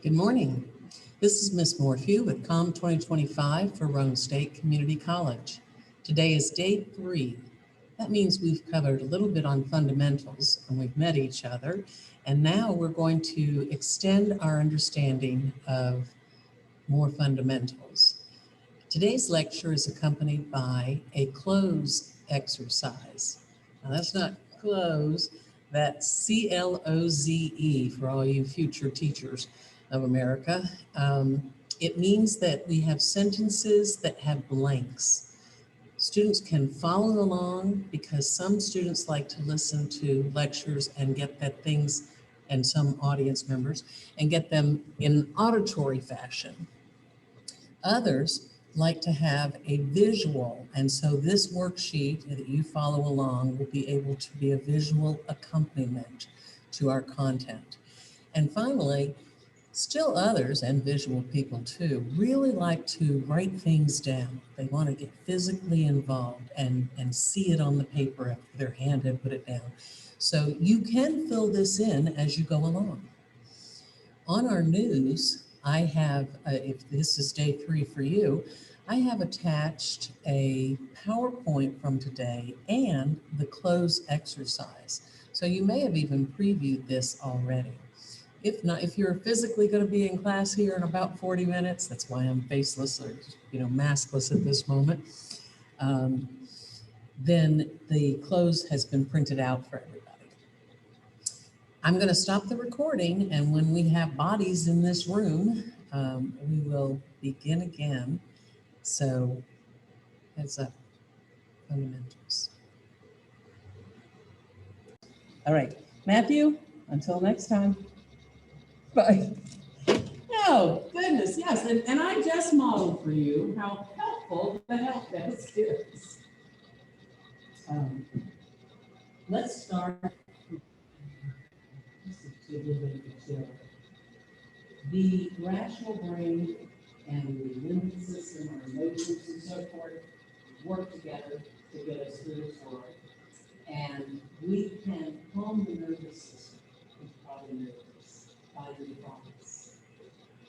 Good morning. This is Ms. Morphew with COMM 2025 for Roane State Community College. Today is day 3. That means we've covered a little bit on fundamentals and we've met each other. And now we're going to extend our understanding of more fundamentals. Today's lecture is accompanied by a cloze exercise. Now that's not close, that's C-L-O-Z-E for all you future teachers of America. It means that we have sentences that have blanks. Students can follow along because some students like to listen to lectures and get that things, and some audience members, and get them in auditory fashion. Others like to have a visual, and so this worksheet that you follow along will be able to be a visual accompaniment to our content. And finally, still others, and visual people too, really like to write things down. They want to get physically involved and see it on the paper after their hand had put it down. So you can fill this in as you go along. On our news, I have, if this is day 3 for you, I have attached a PowerPoint from today and the cloze exercise. So you may have even previewed this already. If not, if you're physically going to be in class here in about 40 minutes, that's why I'm faceless or maskless at this moment, then the cloze has been printed out for everybody. I'm going to stop the recording, and when we have bodies in this room, we will begin again. So, heads up, fundamentals. All right, Matthew, until next time. Bye. Oh, goodness, yes, and I just modeled for you how helpful the help desk is. Let's start. The rational brain and the limbic system, our emotions and so forth, work together to get us through this world. And we can calm the nervous system, which probably knows this, by the thoughts.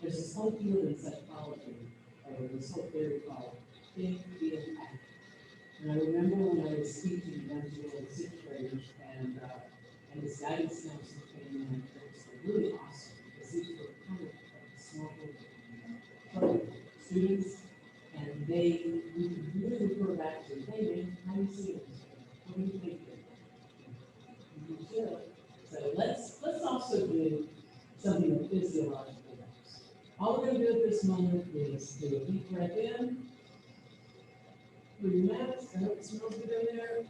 There's this whole field in psychology, or this whole theory called think, feel, act. And I remember when I was teaching a bunch of little 6th graders, and this guidance counselor came in, and it was really awesome, because these were kind of small students, and we could really refer back to, hey man, how do you see it? What do you think? You should. So let's also do something that physiological helps. All we're going to do at this moment is do a deep breath in. Through your mouth. I hope it smells good in there. A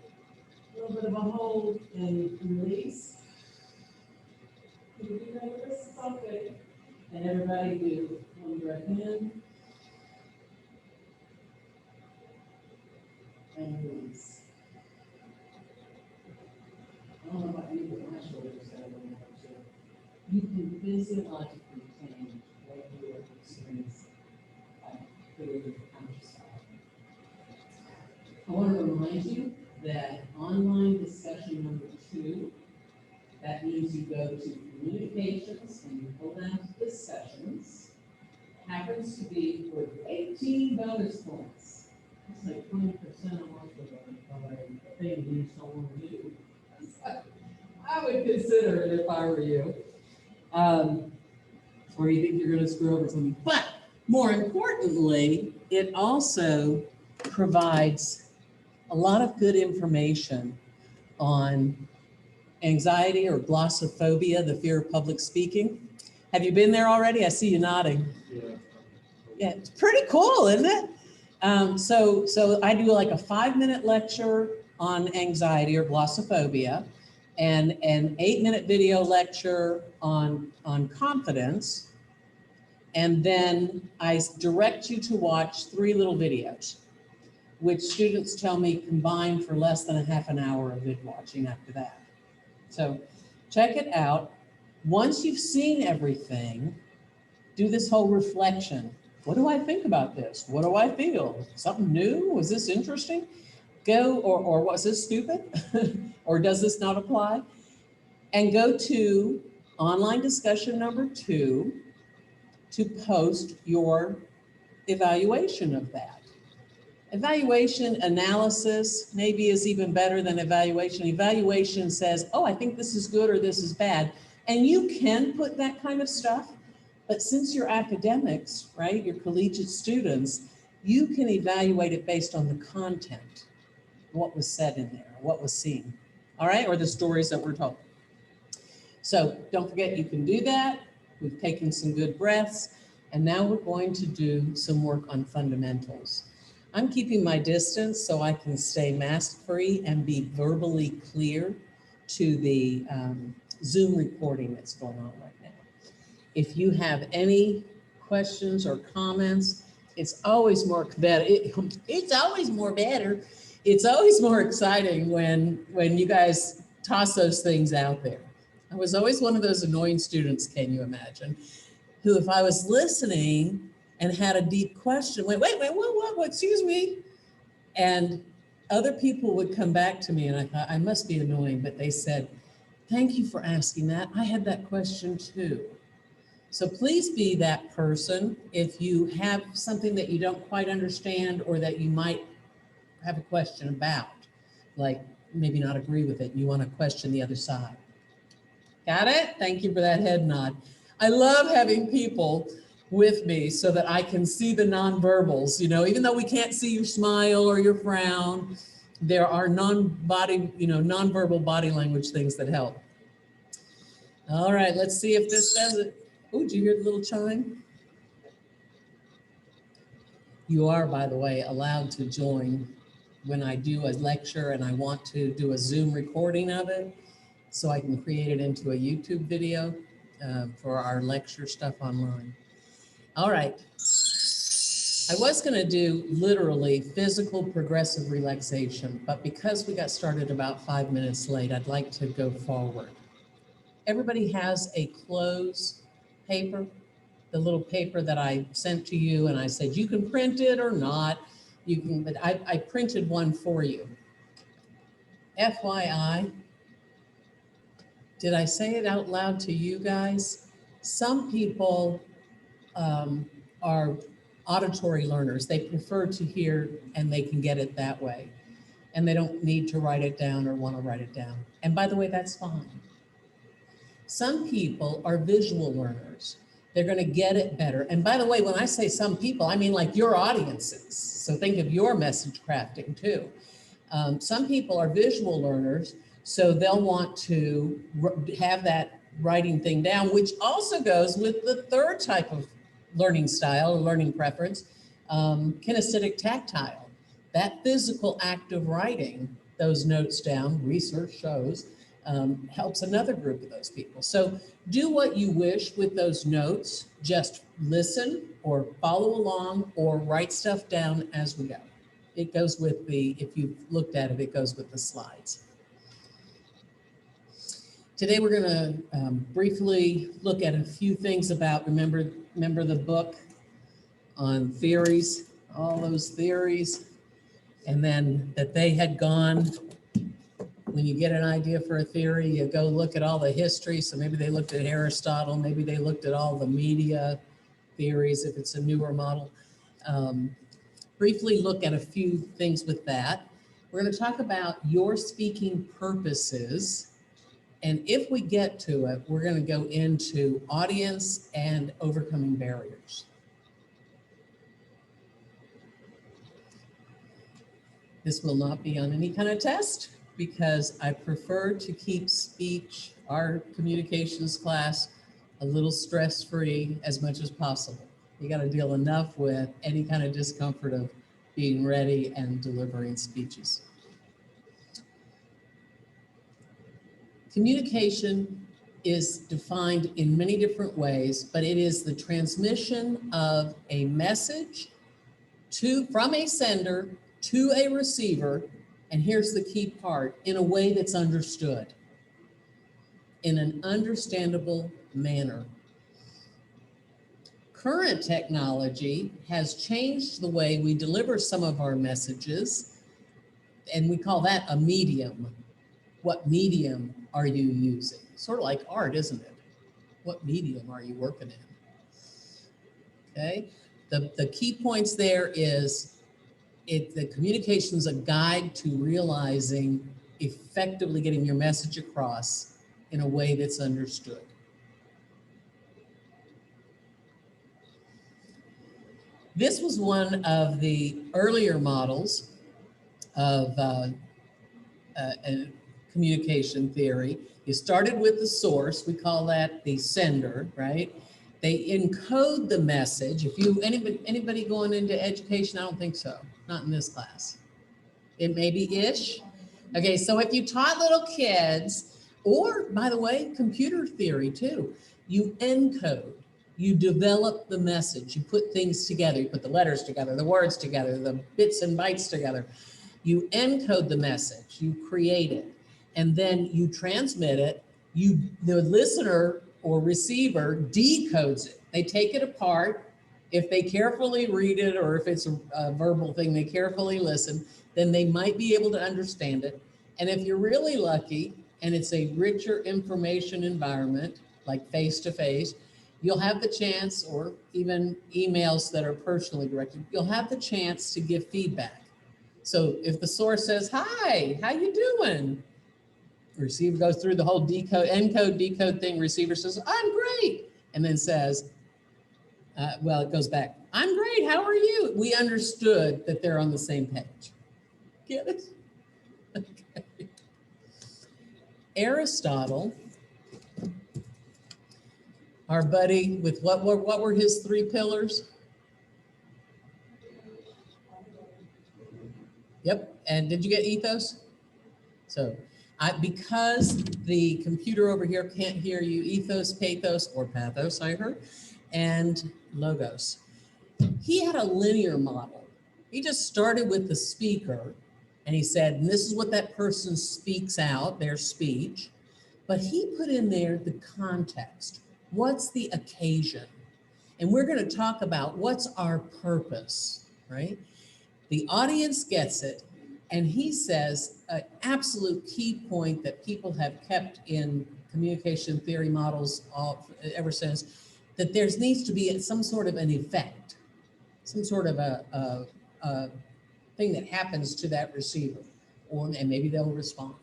little bit of a hold and release. Can you do that with us? It's okay. And everybody do one breath in and release. I don't know about you, but my shoulders got a little more too. You can physiologically change what you are experiencing by creating conscious thought. I want to remind you that online discussion number 2, that means you go to communications and you pull down to discussions, happens to be for 18 bonus points. That's like 20% of what the thing you don't want to do. I would consider it if I were you. Or you think you're going to screw over something. But more importantly, it also provides a lot of good information on anxiety or glossophobia, the fear of public speaking. Have you been there already? I see you nodding. Yeah, it's pretty cool, isn't it? So I do like a 5-minute lecture on anxiety or glossophobia, and an 8-minute video lecture on confidence, and then I direct you to watch 3 little videos, which students tell me combine for less than a half an hour of vid watching after that. So check it out. Once you've seen everything, do this whole reflection. What do I think about this? What do I feel? Something new? Was this interesting? Go, or was this stupid? Or does this not apply? And go to online discussion number 2 to post your evaluation of that. Evaluation analysis maybe is even better than evaluation. Evaluation says, oh, I think this is good or this is bad. And you can put that kind of stuff, but since you're academics, right, you're collegiate students, you can evaluate it based on the content, what was said in there, what was seen, all right, or the stories that were told. So don't forget you can do that. We've taken some good breaths, and now we're going to do some work on fundamentals. I'm keeping my distance so I can stay mask-free and be verbally clear to the Zoom recording that's going on right now. If you have any questions or comments, it's always more better. It's always more better. It's always more exciting when you guys toss those things out there. I was always one of those annoying students, can you imagine, who if I was listening and had a deep question, wait, what, excuse me? And other people would come back to me and I thought, I must be annoying, but they said, thank you for asking that. I had that question too. So please be that person. If you have something that you don't quite understand or that you might have a question about, like maybe not agree with it, and you want to question the other side. Got it? Thank you for that head nod. I love having people with me so that I can see the nonverbals. You know, even though we can't see your smile or your frown, there are nonverbal body language things that help. All right, let's see if this does it. Oh, did you hear the little chime? You are, by the way, allowed to join when I do a lecture and I want to do a Zoom recording of it so I can create it into a YouTube video for our lecture stuff online. All right. I was going to do literally physical progressive relaxation, but because we got started about 5 minutes late, I'd like to go forward. Everybody has a close paper, the little paper that I sent to you, and I said, you can print it or not. You can, but I printed one for you. FYI, did I say it out loud to you guys? Some people are auditory learners. They prefer to hear and they can get it that way. And they don't need to write it down or want to write it down. And by the way, that's fine. Some people are visual learners. They're going to get it better. And by the way, when I say some people, I mean like your audiences. So think of your message crafting too. Some people are visual learners, so they'll want to have that writing thing down, which also goes with the third type of learning style or learning preference, kinesthetic tactile. That physical act of writing those notes down, research shows, helps another group of those people. So do what you wish with those notes. Just listen or follow along or write stuff down as we go. It goes with the, if you've looked at it, it goes with the slides. Today we're going to briefly look at a few things about, remember the book on theories, all those theories, and then that they had gone, when you get an idea for a theory, you go look at all the history. So maybe they looked at Aristotle, maybe they looked at all the media theories if it's a newer model. Briefly look at a few things with that. We're going to talk about your speaking purposes. And if we get to it, we're going to go into audience and overcoming barriers. This will not be on any kind of test because I prefer to keep speech, our communications class, a little stress-free as much as possible. You got to deal enough with any kind of discomfort of being ready and delivering speeches. Communication is defined in many different ways, but it is the transmission of a message from a sender to a receiver, and here's the key part, in a way that's understood, in an understandable manner. Current technology has changed the way we deliver some of our messages, and we call that a medium. What medium are you using? Sort of like art, isn't it? What medium are you working in? Okay. The key points there is the communication is a guide to realizing effectively getting your message across in a way that's understood. This was one of the earlier models of communication theory. You started with the source, we call that the sender, right? They encode the message. If you anybody going into education, I don't think so, not in this class. It may be ish. Okay, so if you taught little kids, or by the way, computer theory too, you encode, you develop the message, you put things together, you put the letters together, the words together, the bits and bytes together. You encode the message, you create it, and then you transmit it. The listener or receiver decodes it. They take it apart. If they carefully read it, or if it's a verbal thing, they carefully listen, then they might be able to understand it. And if you're really lucky and it's a richer information environment, like face-to-face, you'll have the chance, or even emails that are personally directed, you'll have the chance to give feedback. So if the source says, "Hi, how you doing?" Receiver goes through the whole encode, decode thing. Receiver says, "I'm great," and then says, well, it goes back, "I'm great, how are you?" We understood that they're on the same page. Get it? Okay. Aristotle, our buddy with what were his 3 pillars? Yep. And did you get ethos? So because the computer over here can't hear you, ethos, pathos, or pathos, I heard, and logos. He had a linear model. He just started with the speaker, and he said, and this is what that person speaks out, their speech, but he put in there the context. What's the occasion? And we're going to talk about what's our purpose, right? The audience gets it, and he says an absolute key point that people have kept in communication theory models ever since, that there needs to be some sort of an effect, some sort of a thing that happens to that receiver, and maybe they'll respond.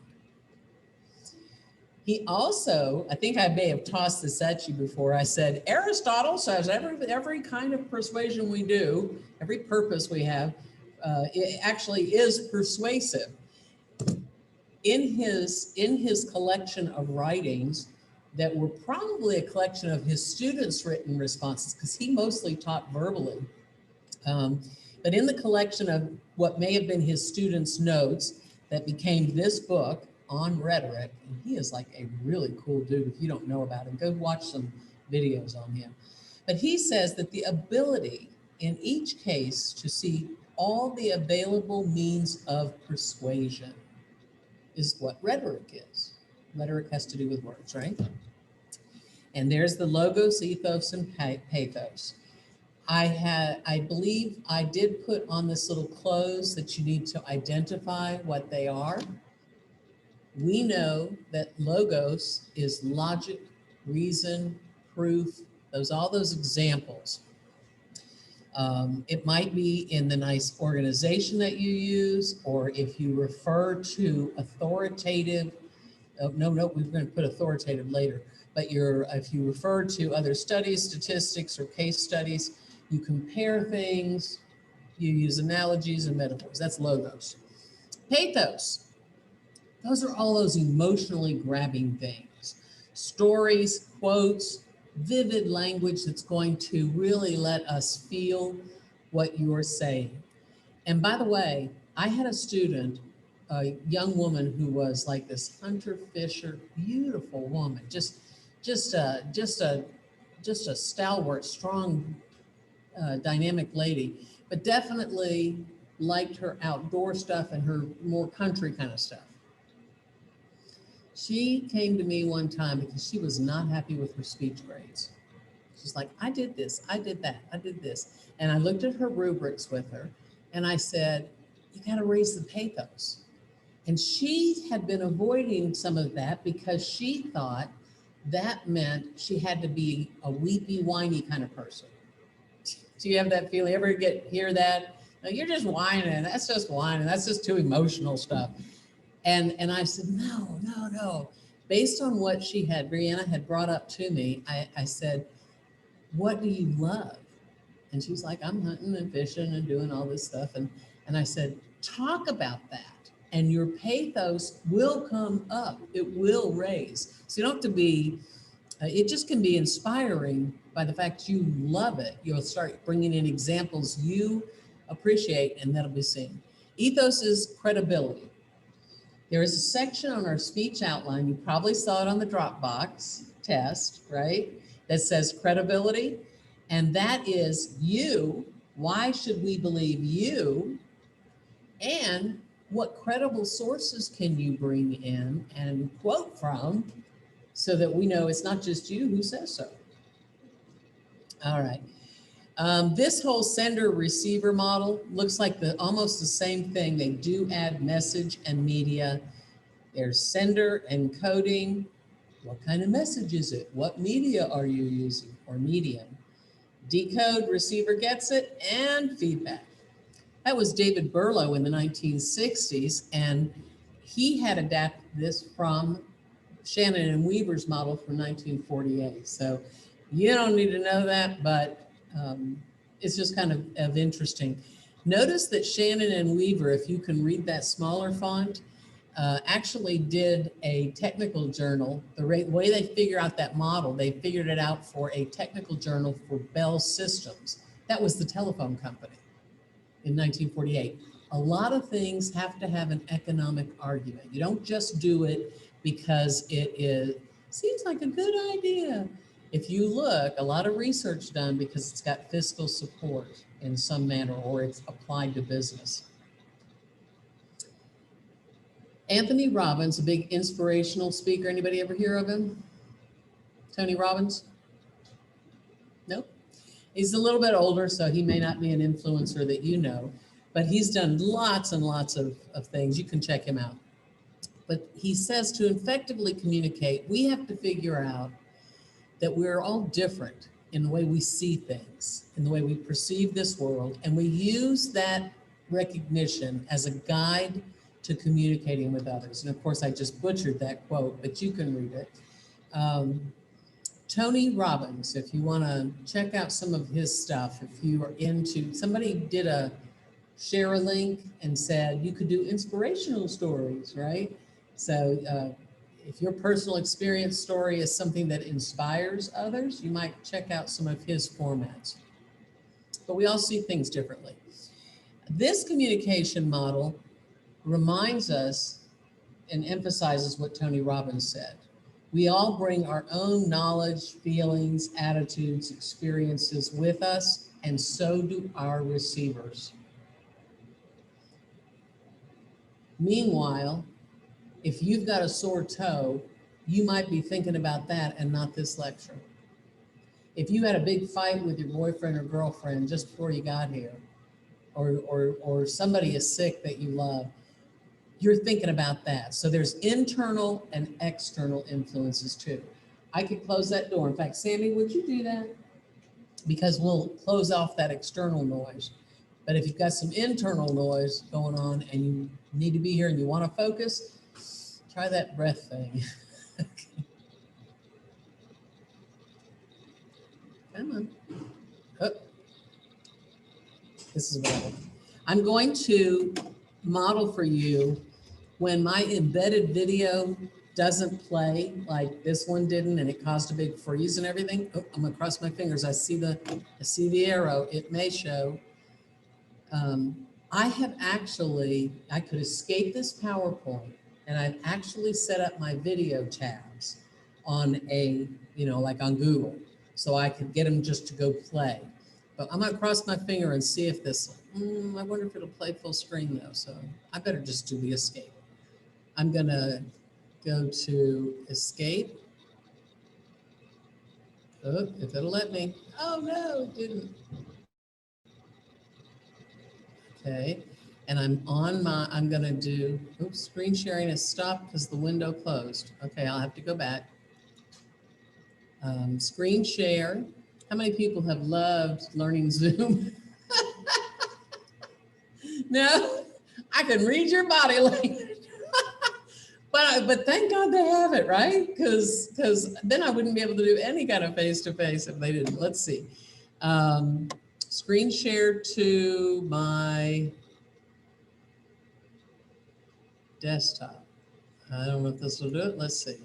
He also, I think I may have tossed this at you before, I said, Aristotle says every kind of persuasion we do, every purpose we have, it actually is persuasive. In his collection of writings that were probably a collection of his students' written responses, because he mostly taught verbally, but in the collection of what may have been his students' notes that became this book on rhetoric, and he is like a really cool dude. If you don't know about him, go watch some videos on him. But he says that the ability in each case to see all the available means of persuasion is what rhetoric is. Rhetoric has to do with words, right? And there's the logos, ethos, and pathos. I believe I did put on this little close that you need to identify what they are. We know that logos is logic, reason, proof, all those examples. It might be in the nice organization that you use, or if you refer to authoritative, no, we're going to put authoritative later, but if you refer to other studies, statistics, or case studies, you compare things, you use analogies and metaphors. That's logos. Pathos. Those are all those emotionally grabbing things. Stories, quotes, vivid language that's going to really let us feel what you're saying. And by the way, I had a student, a young woman who was like this hunter fisher, beautiful woman, just a stalwart, strong, dynamic lady, but definitely liked her outdoor stuff and her more country kind of stuff. She came to me one time because she was not happy with her speech grades. She's like, I did this, I did that, I did this. And I looked at her rubrics with her and I said, you got to raise the pathos. And she had been avoiding some of that because she thought that meant she had to be a weepy, whiny kind of person. Do you have that feeling? Ever hear that? No, you're just whining. That's just whining. That's just too emotional stuff. And I said, no. Based on what Brianna had brought up to me, I said, what do you love? And she's like, I'm hunting and fishing and doing all this stuff. And I said, talk about that. And your pathos will come up. It will raise. So you don't have to be, it just can be inspiring by the fact you love it. You'll start bringing in examples you appreciate, and that'll be seen. Ethos is credibility. There is a section on our speech outline, you probably saw it on the Dropbox test, right? That says credibility. And that is you. Why should we believe you? And what credible sources can you bring in and quote from so that we know it's not just you who says so? All right. This whole sender-receiver model looks like almost the same thing. They do add message and media. There's sender and coding. What kind of message is it? What media are you using, or medium? Decode, receiver gets it, and feedback. That was David Berlow in the 1960s, and he had adapted this from Shannon and Weaver's model from 1948. So you don't need to know that, but it's just kind of interesting. Notice that Shannon and Weaver, if you can read that smaller font, actually did a technical journal. The way they figure out that model, they figured it out for a technical journal for Bell Systems. That was the telephone company in 1948. A lot of things have to have an economic argument. You don't just do it because seems like a good idea. If you look, a lot of research done because it's got fiscal support in some manner, or it's applied to business. Anthony Robbins, a big inspirational speaker. Anybody ever hear of him? Tony Robbins? Nope. He's a little bit older, so he may not be an influencer that you know, but he's done lots and lots of things. You can check him out. But he says to effectively communicate, we have to figure out that we're all different in the way we see things, in the way we perceive this world, and we use that recognition as a guide to communicating with others. And of course, I just butchered that quote, but you can read it. Tony Robbins, if you want to check out some of his stuff, if you are into, somebody did share a link and said you could do inspirational stories, right? So if your personal experience story is something that inspires others, you might check out some of his formats. But we all see things differently. This communication model reminds us and emphasizes what Tony Robbins said. We all bring our own knowledge, feelings, attitudes, experiences with us, and so do our receivers. Meanwhile, if you've got a sore toe, you might be thinking about that and not this lecture. If you had a big fight with your boyfriend or girlfriend just before you got here, or somebody is sick that you love, you're thinking about that. So there's internal and external influences too. I could close that door. In fact, Sammy, would you do that? Because we'll close off that external noise. But if you've got some internal noise going on and you need to be here and you want to focus, try that breath thing. Okay. Come on. Oh. This is what I'm going to model for you when my embedded video doesn't play like this one didn't, and it caused a big freeze and everything. Oh, I'm gonna cross my fingers. I see the arrow. It may show. I could escape this PowerPoint, and I've actually set up my video tabs on like on Google, so I could get them just to go play. But I'm gonna cross my finger and see if this, I wonder if it'll play full screen though, so I better just do the escape. I'm gonna go to escape. Oh, if it'll let me. Oh no, it didn't. Okay, and I'm gonna do, oops, screen sharing is stopped because the window closed. Okay, I'll have to go back. Screen share, How many people have loved learning Zoom? No, I can read your body language. But thank God they have it, right? Because then I wouldn't be able to do any kind of face-to-face if they didn't. Let's see. Screen share to my desktop. I don't know if this will do it. Let's see.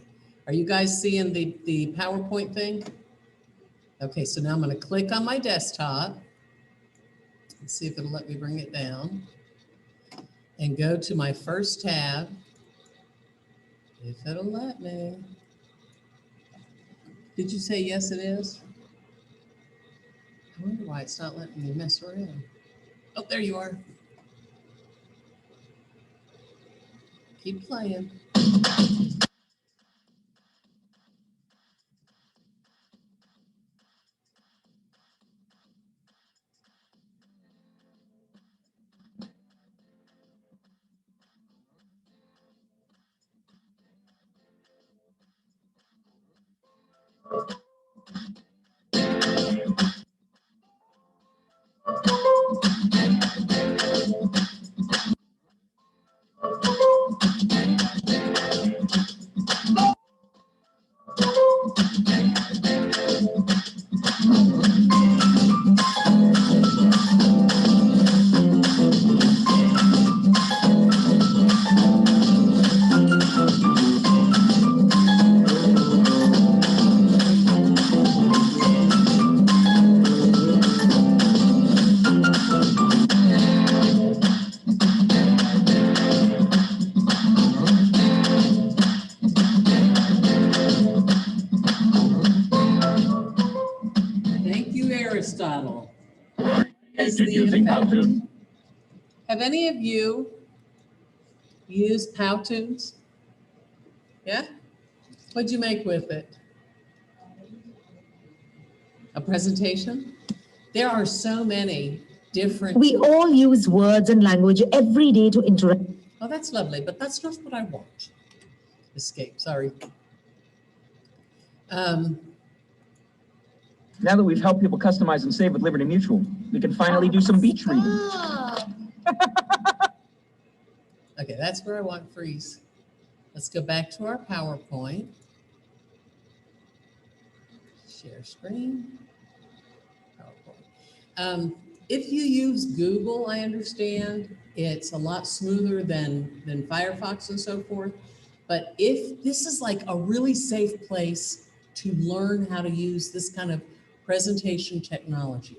Are you guys seeing the PowerPoint thing? Okay, so now I'm going to click on my desktop and see if it'll let me bring it down and go to my first tab. If it'll let me. Did you say yes, it is? I wonder why it's not letting me mess around. Oh, there you are. Keep playing. Thank you, Aristotle. Have any of you used Powtoons? Yeah? What'd you make with it? A presentation? There are so many different. We all use words and language every day to interact. Oh, that's lovely, but that's not what I want. Escape, sorry. Now that we've helped people customize and save with Liberty Mutual, we can finally do some beach reading. Okay, that's where I want freeze. Let's go back to our PowerPoint. Share screen. PowerPoint. If you use Google, I understand it's a lot smoother than Firefox and so forth. But if this is like a really safe place to learn how to use this kind of presentation technology.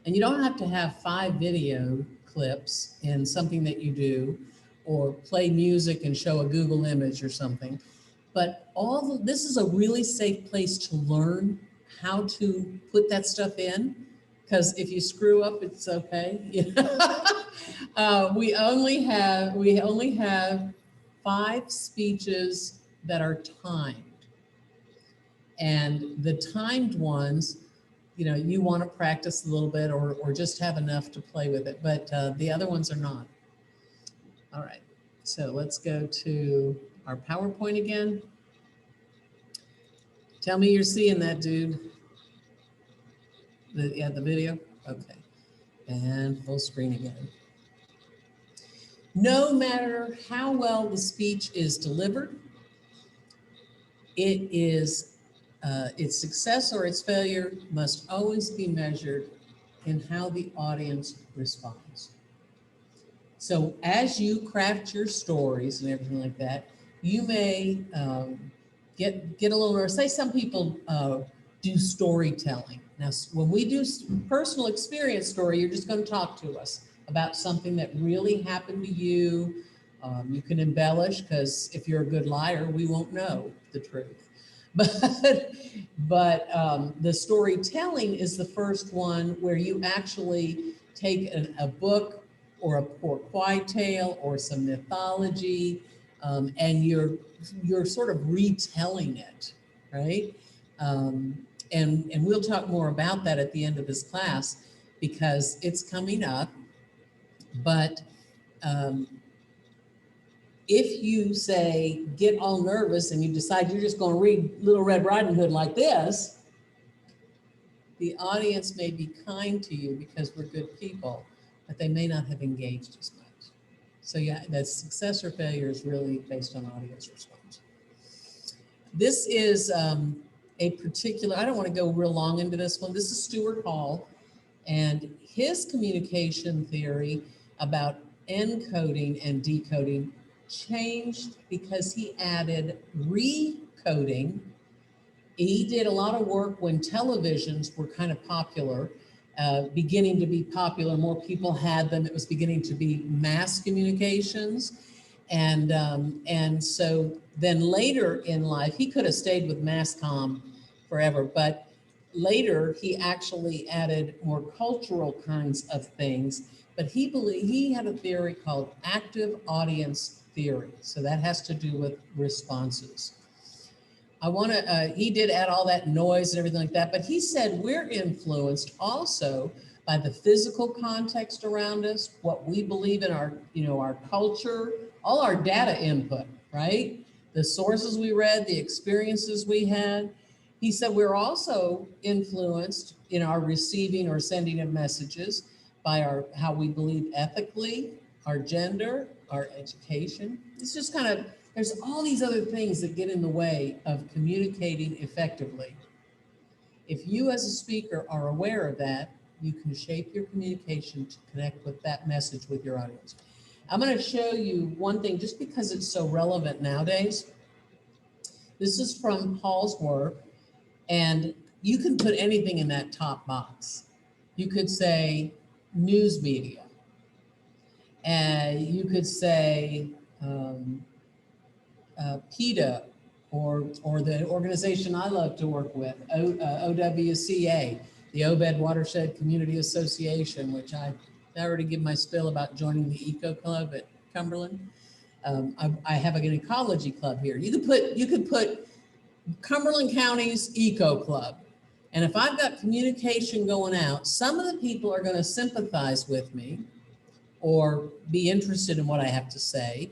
And you don't have to have 5 video clips in something that you do, or play music and show a Google image or something. But this is a really safe place to learn how to put that stuff in, because if you screw up, it's okay. We only have 5 speeches that are timed. And the timed ones, you want to practice a little bit or just have enough to play with it, but the other ones are not. All right, so let's go to our PowerPoint again. Tell me you're seeing that, dude. The video? Okay. And full screen again. No matter how well the speech is delivered, its success or its failure must always be measured in how the audience responds. So as you craft your stories and everything like that, you may get a little nervous. Say some people do storytelling. Now, when we do personal experience story, you're just going to talk to us about something that really happened to you. You can embellish, because if you're a good liar, we won't know the truth. But the storytelling is the first one where you actually take a book or a pork-pie tale or some mythology, and you're sort of retelling it, right? And we'll talk more about that at the end of this class, because it's coming up. But if you say, get all nervous and you decide you're just going to read Little Red Riding Hood like this, the audience may be kind to you because we're good people, but they may not have engaged as much. So yeah, that success or failure is really based on audience response. This is a particular, I don't want to go real long into this one. This is Stuart Hall and his communication theory about encoding and decoding changed because he added recoding. He did a lot of work when televisions were kind of popular, beginning to be popular. More people had them. It was beginning to be mass communications. And so then later in life, he could have stayed with mass comm forever, but later he actually added more cultural kinds of things. But he had a theory called active audience theory. So that has to do with responses. He did add all that noise and everything like that, but he said we're influenced also by the physical context around us, what we believe in our culture, all our data input, right? The sources we read, the experiences we had. He said we're also influenced in our receiving or sending of messages by how we believe ethically, our gender, our education. It's just kind of, there's all these other things that get in the way of communicating effectively. If you as a speaker are aware of that, you can shape your communication to connect with that message with your audience. I'm going to show you one thing just because it's so relevant nowadays. This is from Paul's work, and you can put anything in that top box. You could say news media, and you could say PETA, or the organization I love to work with, OWCA, the Obed Watershed Community Association, which I already give my spiel about joining the Eco Club at Cumberland. I have an ecology club here. You could put Cumberland County's Eco Club. And if I've got communication going out, some of the people are going to sympathize with me or be interested in what I have to say.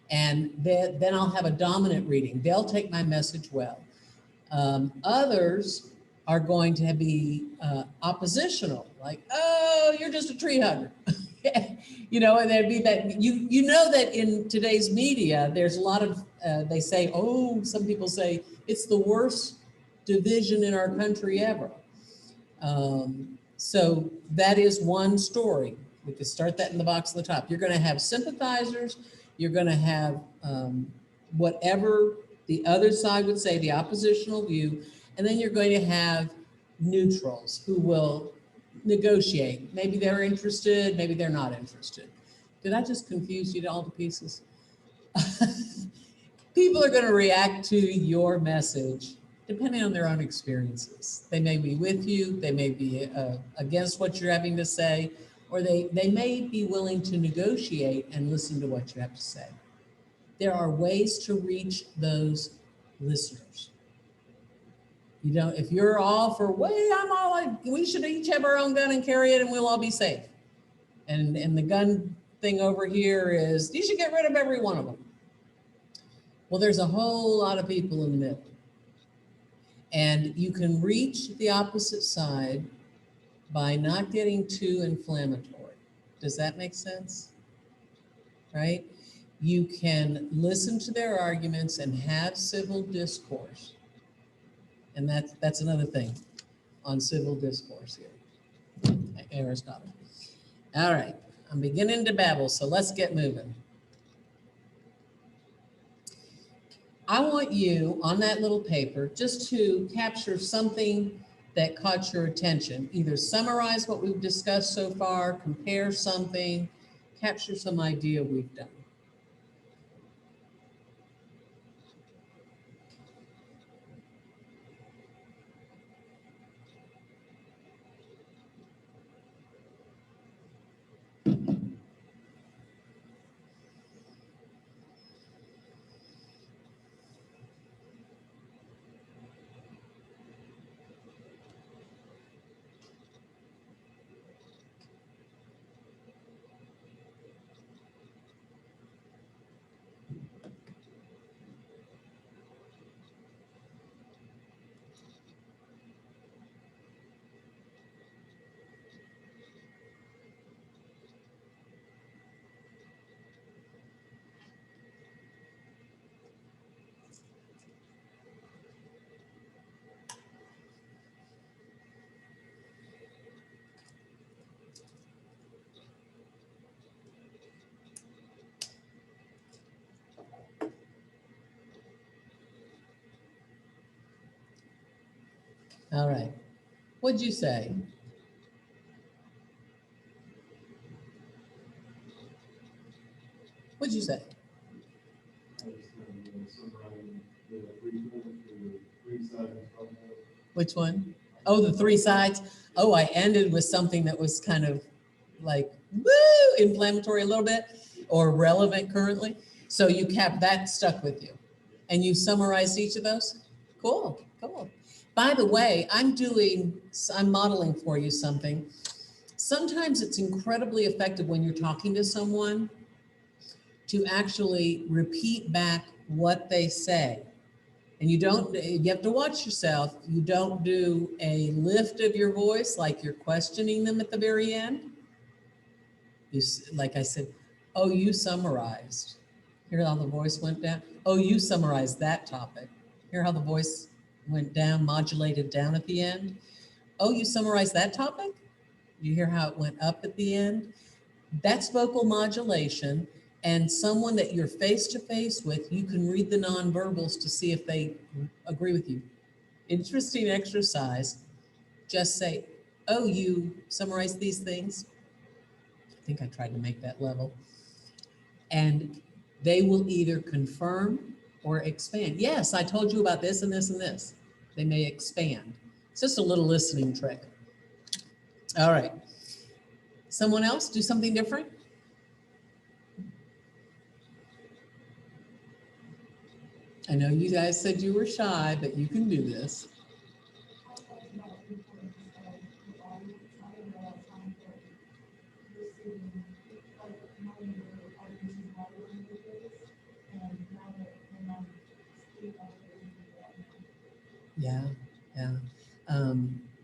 And then I'll have a dominant reading. They'll take my message well. Others are going to be oppositional, like, oh, you're just a tree hugger. And there'd be that, you know that in today's media, there's a lot of, they say, some people say it's the worst division in our country ever. So that is one story. We could start that in the box at the top. You're going to have sympathizers. You're going to have whatever the other side would say, the oppositional view. And then you're going to have neutrals who will negotiate. Maybe they're interested, maybe they're not interested. Did I just confuse you to all the pieces? People are going to react to your message depending on their own experiences. They may be with you, they may be against what you're having to say, or they may be willing to negotiate and listen to what you have to say. There are ways to reach those listeners. If you're all for, we should each have our own gun and carry it and we'll all be safe. And the gun thing over here is, you should get rid of every one of them. Well, there's a whole lot of people in the middle. And you can reach the opposite side by not getting too inflammatory. Does that make sense? Right? You can listen to their arguments and have civil discourse. And that's another thing on civil discourse here, Aristotle. All right, I'm beginning to babble, so let's get moving. I want you on that little paper just to capture something that caught your attention. Either summarize what we've discussed so far, compare something, capture some idea we've done. All right. What'd you say? What'd you say? Which one? Oh, the three sides. Oh, I ended with something that was kind of like, woo, inflammatory a little bit or relevant currently. So you kept that stuck with you and you summarized each of those? Cool, cool. By the way, I'm modeling for you something. Sometimes it's incredibly effective when you're talking to someone to actually repeat back what they say. And you have to watch yourself. You don't do a lift of your voice like you're questioning them at the very end. Like I said, oh, you summarized. Hear how the voice went down? Oh, you summarized that topic. Hear how the voice went down, modulated down at the end? Oh, you summarized that topic? You hear how it went up at the end? That's vocal modulation. And someone that you're face to face with, you can read the nonverbals to see if they agree with you. Interesting exercise. Just say, oh, you summarized these things? I think I tried to make that level. And they will either confirm or expand. Yes, I told you about this and this and this. They may expand. It's just a little listening trick. All right. Someone else do something different? I know you guys said you were shy, but you can do this. Yeah, yeah.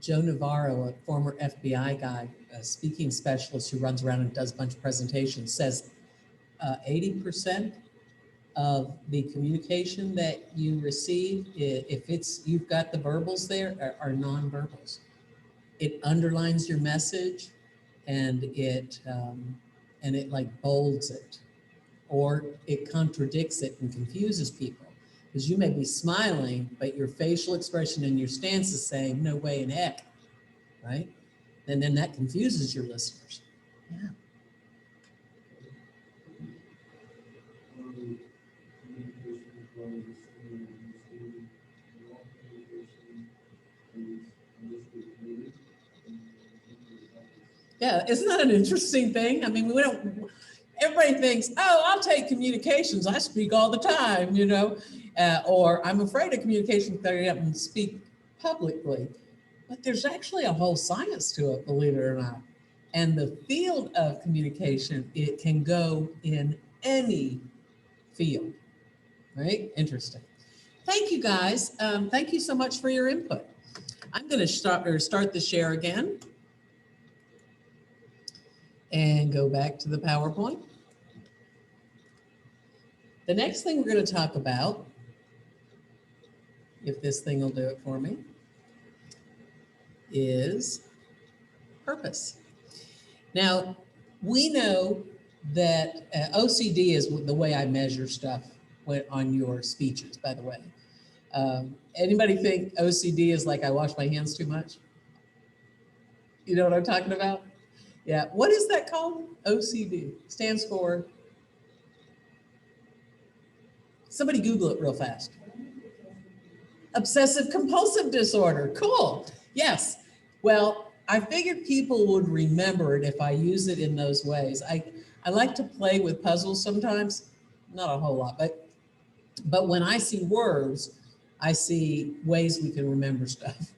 Joe Navarro, a former FBI guy, a speaking specialist who runs around and does a bunch of presentations, says 80% of the communication that you receive, if you've got the verbals there, are nonverbals. It underlines your message, and it like bolds it, or it contradicts it and confuses people. Because you may be smiling, but your facial expression and your stance is saying, no way in heck, right? And then that confuses your listeners. Yeah. Yeah, isn't that an interesting thing? I mean, everybody thinks, oh, I'll take communications. I speak all the time, or I'm afraid of communication because I up and speak publicly. But there's actually a whole science to it, believe it or not. And the field of communication, it can go in any field, right? Interesting. Thank you, guys. Thank you so much for your input. I'm going to start the share again and go back to the PowerPoint. The next thing we're going to talk about, if this thing will do it for me, is purpose. Now, we know that OCD is the way I measure stuff on your speeches, by the way. Anybody think OCD is like I wash my hands too much? You know what I'm talking about? Yeah. What is that called? OCD stands for. Somebody Google it real fast. Obsessive compulsive disorder. Cool. Yes. Well, I figured people would remember it if I use it in those ways. I like to play with puzzles sometimes, not a whole lot, but when I see words, I see ways we can remember stuff.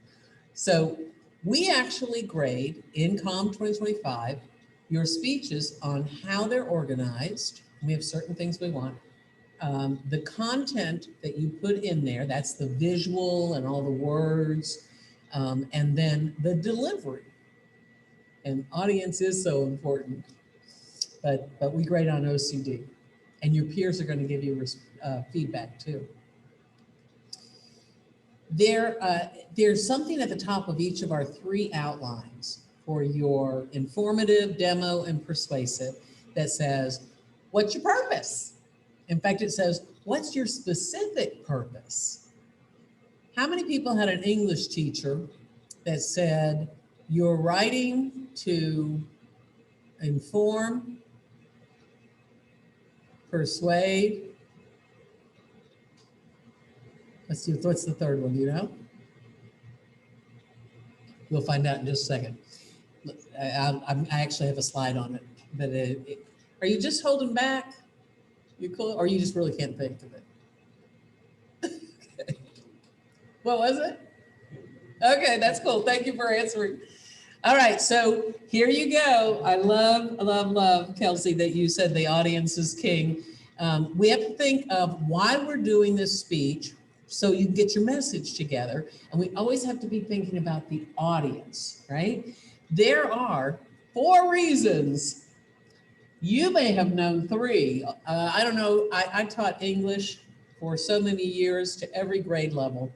So we actually grade in COMM 2025 your speeches on how they're organized. We have certain things we want. The content that you put in there, that's the visual and all the words, and then the delivery. And audience is so important, but we grade on OCD. And your peers are going to give you feedback too. There's something at the top of each of our 3 outlines for your informative, demo, and persuasive that says, what's your purpose? In fact, it says, what's your specific purpose? How many people had an English teacher that said, you're writing to inform, persuade. Let's see, what's the third one, do you know? We'll find out in just a second. I actually have a slide on it, but are you just holding back? You cool, or you just really can't think of it? Okay. What was it? Okay, that's cool. Thank you for answering. All right, so here you go. I love, Kelsey, that you said the audience is king. We have to think of why we're doing this speech so you can get your message together. And we always have to be thinking about the audience, right? There are 4 reasons. You may have known 3. I don't know. I taught English for so many years to every grade level.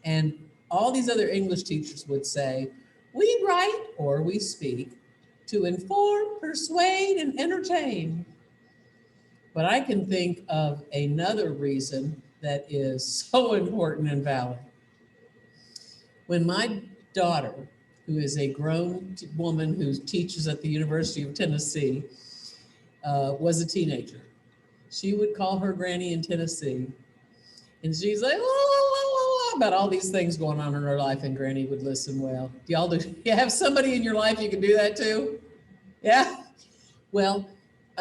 And all these other English teachers would say, we write or we speak to inform, persuade, and entertain. But I can think of another reason that is so important and valid. When my daughter, who is a grown woman who teaches at the University of Tennessee, was a teenager, she would call her granny in Tennessee, and she's like, about all these things going on in her life, and Granny would listen well. Do y'all do? You have somebody in your life you can do that to? Yeah? Well,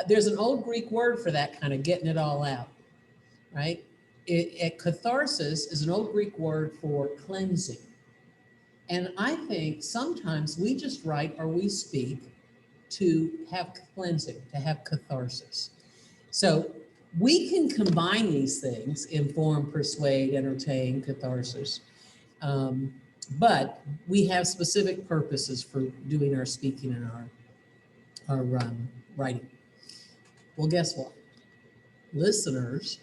there's an old Greek word for that kind of getting it all out, right? Catharsis is an old Greek word for cleansing. And I think sometimes we just write or we speak to have cleansing, to have catharsis. So we can combine these things, inform, persuade, entertain, catharsis. But we have specific purposes for doing our speaking and our writing. Well, guess what? Listeners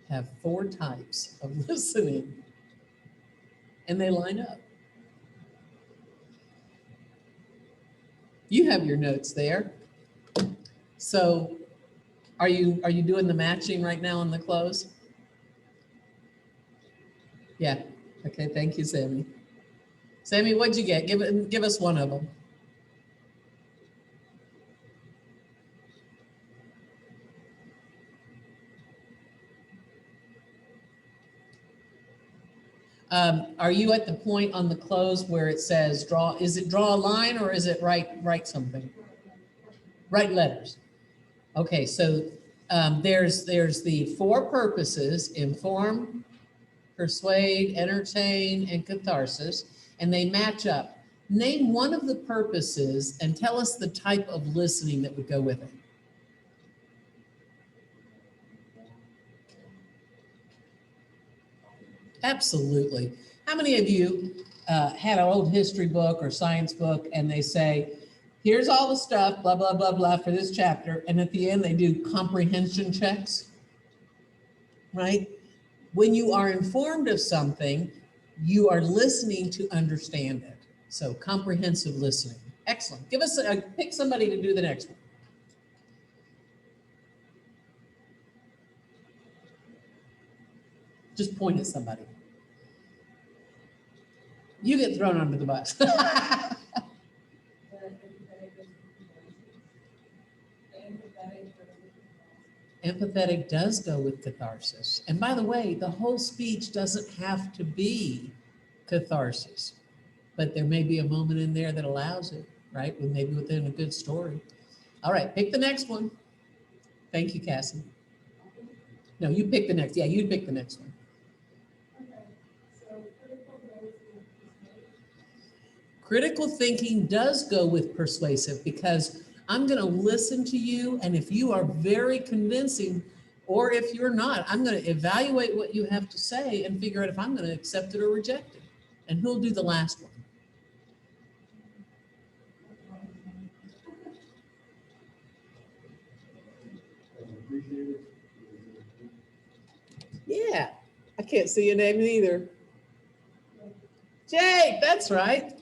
have 4 types of listening, and they line up. You have your notes there. So are you doing the matching right now on the close? Yeah. Okay. Thank you, Sammy. Sammy, what'd you get? Give us one of them. Are you at the point on the close where it says draw? Is it draw a line or is it write something? Write letters. Okay, so there's the 4 purposes: inform, persuade, entertain, and catharsis, and they match up. Name one of the purposes and tell us the type of listening that would go with it. Absolutely. How many of you had an old history book or science book and they say, here's all the stuff, blah, blah, blah, blah, for this chapter, and at the end they do comprehension checks, right? When you are informed of something, you are listening to understand it. So comprehensive listening. Excellent. Give us pick somebody to do the next one. Just point at somebody. You get thrown under the bus. Empathetic does go with catharsis. And by the way, the whole speech doesn't have to be catharsis, but there may be a moment in there that allows it, right? Maybe within a good story. All right, pick the next one. Thank you, Cassie. No, you pick the next. Yeah, you pick the next one. Critical thinking does go with persuasive because I'm going to listen to you, and if you are very convincing, or if you're not, I'm going to evaluate what you have to say and figure out if I'm going to accept it or reject it. And who'll do the last one? Yeah, I can't see your name either. Jake, that's right.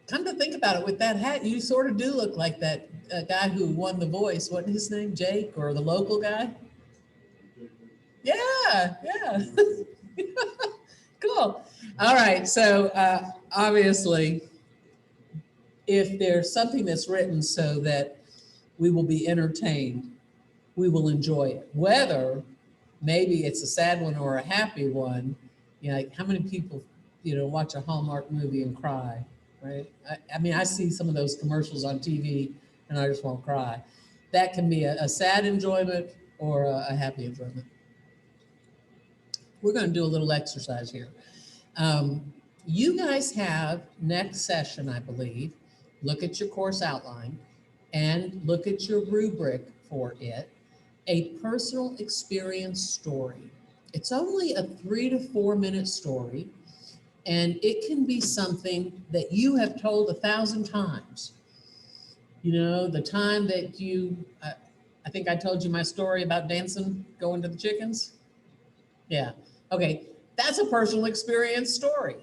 Come to think about it, with that hat, you sort of do look like that guy who won The Voice. What's his name? Jake, or the local guy? Yeah, yeah. Cool. All right, so obviously, if there's something that's written so that we will be entertained, we will enjoy it. Whether maybe it's a sad one or a happy one, you know, like how many people, you know, watch a Hallmark movie and cry, right? I mean, I see some of those commercials on TV and I just won't cry. That can be a sad enjoyment or a happy enjoyment. We're going to do a little exercise here. You guys have next session, I believe, look at your course outline and look at your rubric for it, a personal experience story. It's only a 3 to 4 minute story, and it can be something that you have told 1,000 times. You know, the time that I think I told you my story about dancing, going to the chickens. Yeah. Okay. That's a personal experience story.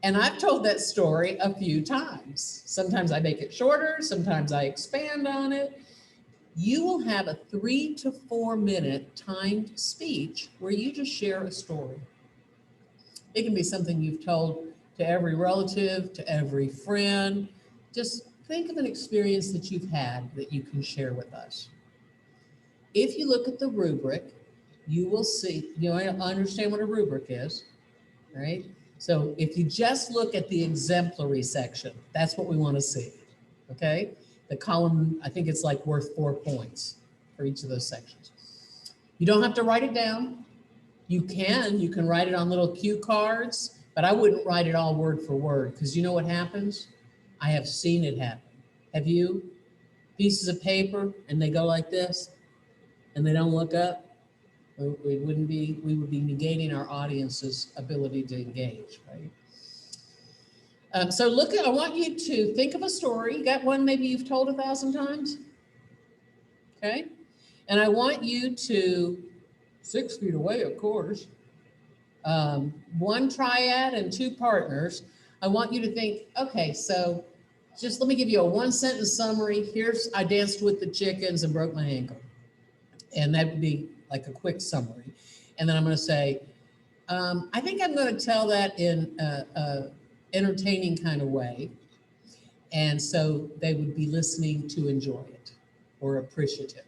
And I've told that story a few times. Sometimes I make it shorter, sometimes I expand on it. You will have a 3 to 4 minute timed speech where you just share a story. It can be something you've told to every relative, to every friend. Just think of an experience that you've had that you can share with us. If you look at the rubric, you will see, you know, I understand what a rubric is, right? So if you just look at the exemplary section, that's what we want to see, okay? The column, I think it's like worth 4 points for each of those sections. You don't have to write it down. You can write it on little cue cards, but I wouldn't write it all word for word because you know what happens? I have seen it happen. Have you? Pieces of paper and they go like this and they don't look up. We would be negating our audience's ability to engage, right? So I want you to think of a story. You got one maybe you've told 1,000 times? Okay. And I want you to, 6 feet away, of course, one triad and 2 partners. I want you to think, okay, so just let me give you a 1-sentence summary. Here's, I danced with the chickens and broke my ankle. And that would be like a quick summary. And then I'm going to say, I think I'm going to tell that in a entertaining kind of way. And so they would be listening to enjoy it or appreciative.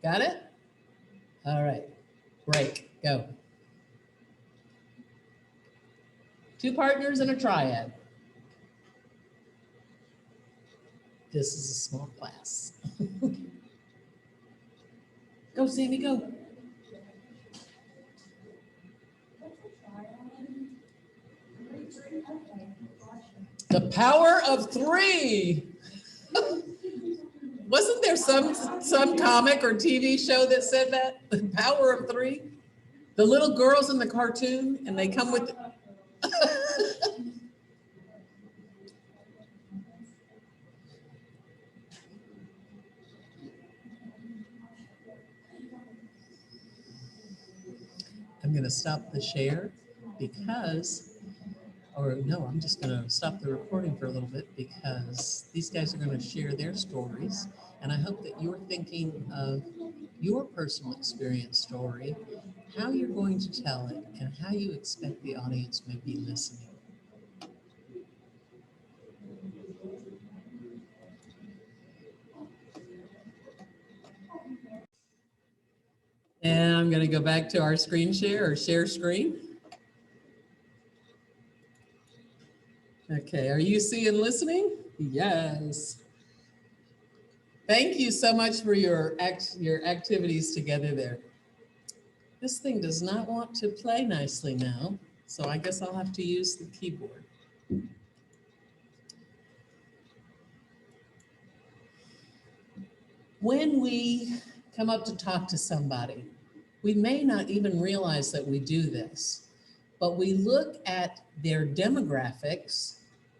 Got it? All right. Break. Go. 2 partners and a triad. This is a small class. Go, Sammy, go. The power of 3. Wasn't there some comic or TV show that said that? The power of 3? The little girls in the cartoon, and they come with. I'm going to stop the share because, or no, I'm just going to stop the recording for a little bit because these guys are going to share their stories. And I hope that you're thinking of your personal experience story, how you're going to tell it, and how you expect the audience may be listening. And I'm going to go back to our screen share or share screen. Okay, are you seeing and listening? Yes. Thank you so much for your activities together there. This thing does not want to play nicely now, so I guess I'll have to use the keyboard. When we come up to talk to somebody, we may not even realize that we do this, but we look at their demographics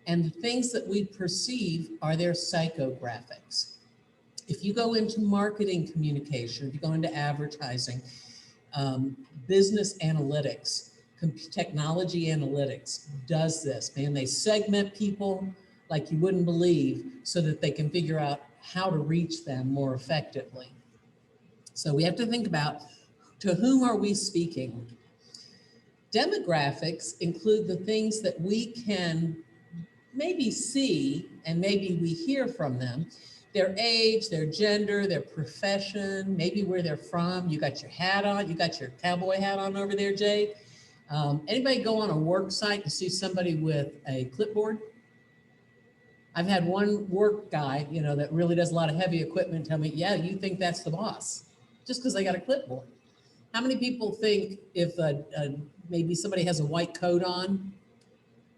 and the things that we perceive are their psychographics. If you go into marketing communication, if you go into advertising, business analytics, technology analytics does this, man. They segment people like you wouldn't believe so that they can figure out how to reach them more effectively. So we have to think about, to whom are we speaking? Demographics include the things that we can maybe see and maybe we hear from them. Their age, their gender, their profession, maybe where they're from. You got your hat on, you got your cowboy hat on over there, Jay. Anybody go on a work site and see somebody with a clipboard? I've had one work guy, that really does a lot of heavy equipment tell me, yeah, you think that's the boss, just because they got a clipboard. How many people think if maybe somebody has a white coat on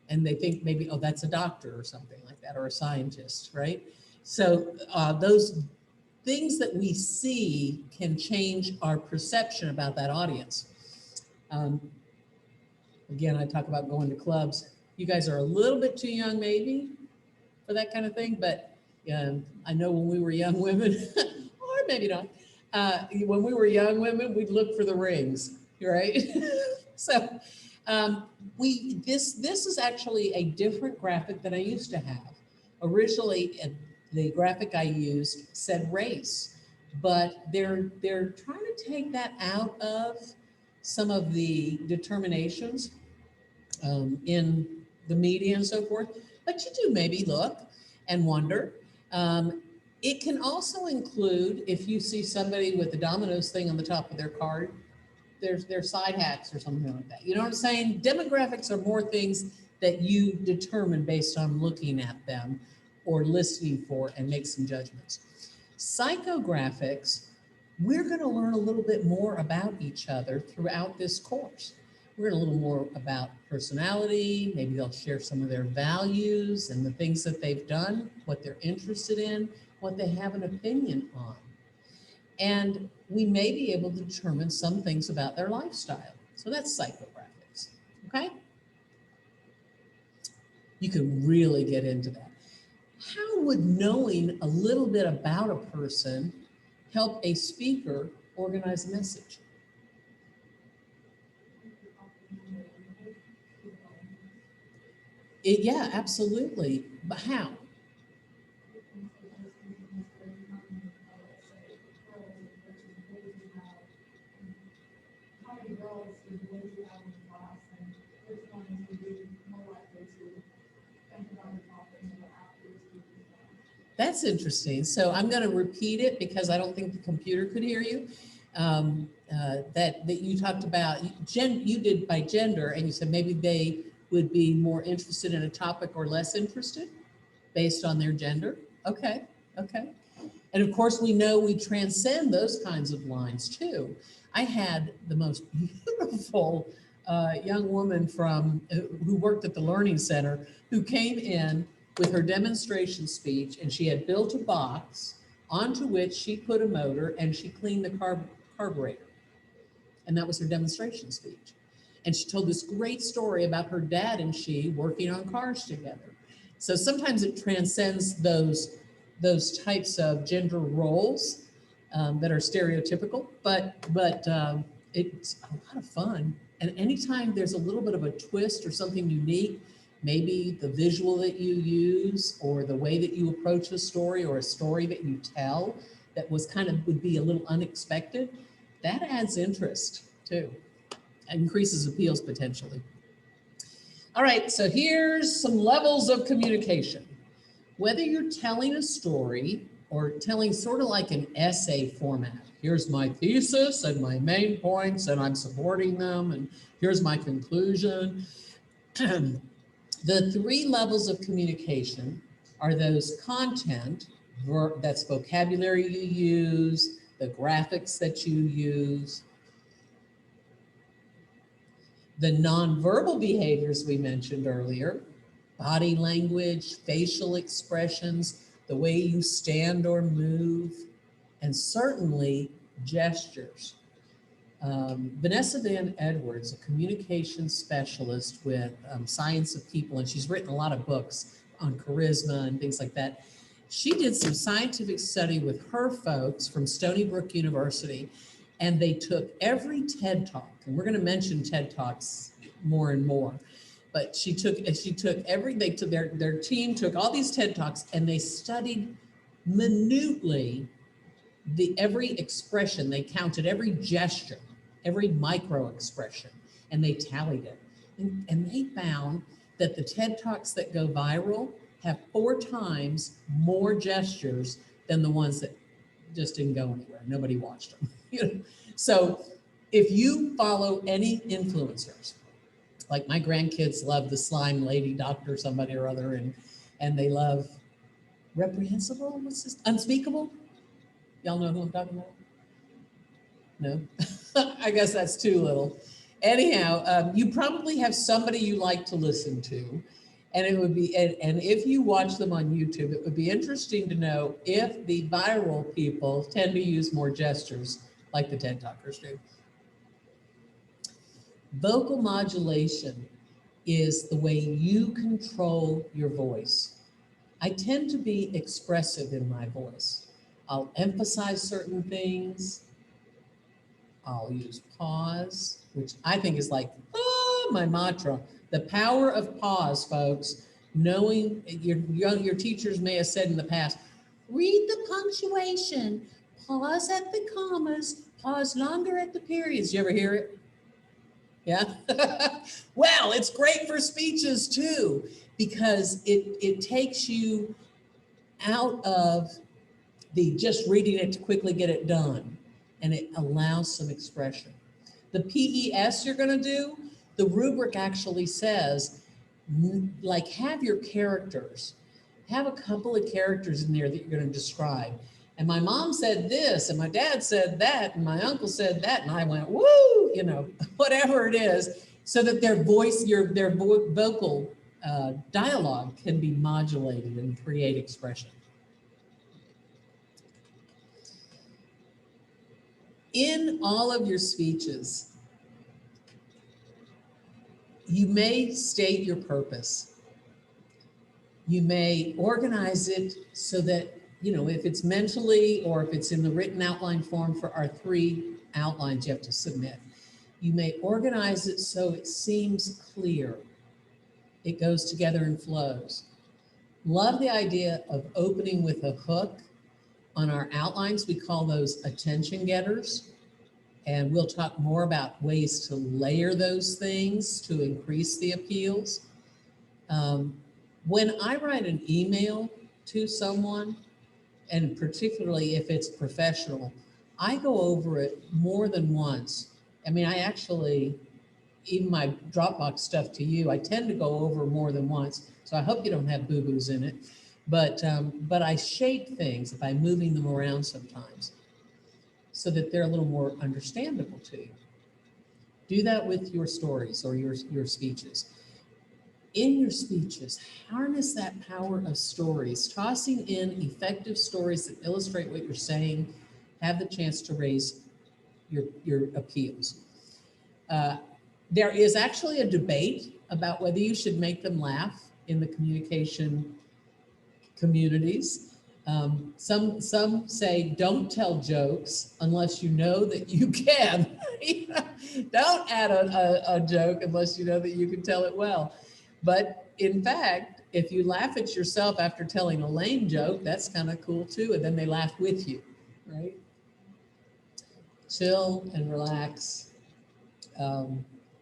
and they think maybe, oh, that's a doctor or something like that, or a scientist, right? So those things that we see can change our perception about that audience. Again, I talk about going to clubs. You guys are a little bit too young maybe for that kind of thing, but I know when we were young women, or maybe not, when we were young women, we'd look for the rings, right? So this is actually a different graphic than I used to have. Originally, the graphic I used said race, but they're trying to take that out of some of the determinations in the media and so forth. But you do maybe look and wonder. It can also include if you see somebody with the Domino's thing on the top of their card, their side hats or something like that. You know what I'm saying? Demographics are more things that you determine based on looking at them or listening for and make some judgments. Psychographics, we're going to learn a little bit more about each other throughout this course. We're going to learn a little more about personality. Maybe they'll share some of their values and the things that they've done, what they're interested in, what they have an opinion on. And we may be able to determine some things about their lifestyle. So that's psychographics, okay? You can really get into that. How would knowing a little bit about a person help a speaker organize a message? Yeah, absolutely. But how? That's interesting. So I'm going to repeat it because I don't think the computer could hear you. That you talked about, you did by gender, and you said maybe they would be more interested in a topic or less interested based on their gender. Okay, okay. And of course, we know we transcend those kinds of lines too. I had the most beautiful young woman who worked at the Learning Center who came in with her demonstration speech, and she had built a box onto which she put a motor and she cleaned the carburetor. And that was her demonstration speech. And she told this great story about her dad and she working on cars together. So sometimes it transcends those types of gender roles that are stereotypical, but it's a lot of fun. And anytime there's a little bit of a twist or something unique, maybe the visual that you use or the way that you approach a story or a story that you tell that would be a little unexpected, that adds interest too, and increases appeals potentially. All right, so here's some levels of communication. Whether you're telling a story or telling sort of like an essay format, here's my thesis and my main points and I'm supporting them and here's my conclusion. The three levels of communication are those content, that's vocabulary you use, the graphics that you use, the nonverbal behaviors we mentioned earlier, body language, facial expressions, the way you stand or move, and certainly gestures. Vanessa Van Edwards, a communication specialist with Science of People, and she's written a lot of books on charisma and things like that. She did some scientific study with her folks from Stony Brook University, and they took every TED Talk, and we're going to mention TED Talks more and more, but their team took all these TED Talks and they studied minutely every expression. They counted every gesture, every micro expression, and they tallied it. And they found that the TED Talks that go viral have 4 times more gestures than the ones that just didn't go anywhere. Nobody watched them. You know? So if you follow any influencers, like my grandkids love the slime lady doctor, somebody or other, and they love reprehensible, what's this? Unspeakable? Y'all know who I'm talking about? No? I guess that's too little. Anyhow, you probably have somebody you like to listen to. And it would be, and if you watch them on YouTube, it would be interesting to know if the viral people tend to use more gestures like the TED Talkers do. Vocal modulation is the way you control your voice. I tend to be expressive in my voice. I'll emphasize certain things. I'll use pause, which I think is like, my mantra. The power of pause, folks. Knowing your teachers may have said in the past, read the punctuation, pause at the commas, pause longer at the periods. You ever hear it? Yeah. Well, it's great for speeches too, because it takes you out of the just reading it to quickly get it done, and it allows some expression. The PES you're going to do, the rubric actually says, like, have your characters, have a couple of characters in there that you're going to describe. And my mom said this, and my dad said that, and my uncle said that, and I went, woo, you know, whatever it is, so that their voice, their vocal dialogue can be modulated and create expression. In all of your speeches, you may state your purpose. You may organize it so that, you know, if it's mentally or if it's in the written outline form for our 3 outlines you have to submit, you may organize it so it seems clear. It goes together and flows. Love the idea of opening with a hook on our outlines. We call those attention getters. And we'll talk more about ways to layer those things to increase the appeals. When I write an email to someone, and particularly if it's professional, I go over it more than once. I mean, I actually, even my Dropbox stuff to you, I tend to go over more than once. So I hope you don't have boo-boos in it. But I shape things by moving them around sometimes, so that they're a little more understandable to you. Do that with your stories or your speeches. In your speeches, harness that power of stories, tossing in effective stories that illustrate what you're saying, have the chance to raise your appeals. There is actually a debate about whether you should make them laugh in the communication communities. Some say don't tell jokes unless you know that you can. Don't add a joke unless you know that you can tell it well. But in fact, if you laugh at yourself after telling a lame joke, that's kind of cool too. And then they laugh with you, right? Chill and relax.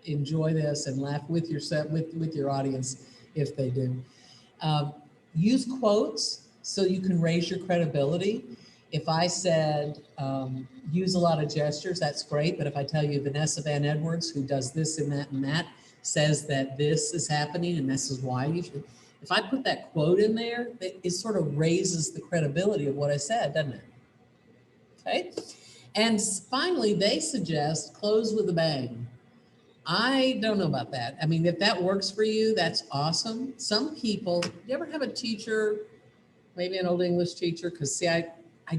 Enjoy this and laugh with yourself, with your audience if they do. Use quotes so you can raise your credibility. If I said, use a lot of gestures, that's great. But if I tell you Vanessa Van Edwards, who does this and that, says that this is happening and this is why you should, if I put that quote in there, it sort of raises the credibility of what I said, doesn't it? Okay. And finally, they suggest close with a bang. I don't know about that. I mean, if that works for you, that's awesome. Some people, you ever have a teacher, maybe an old English teacher? Because see, I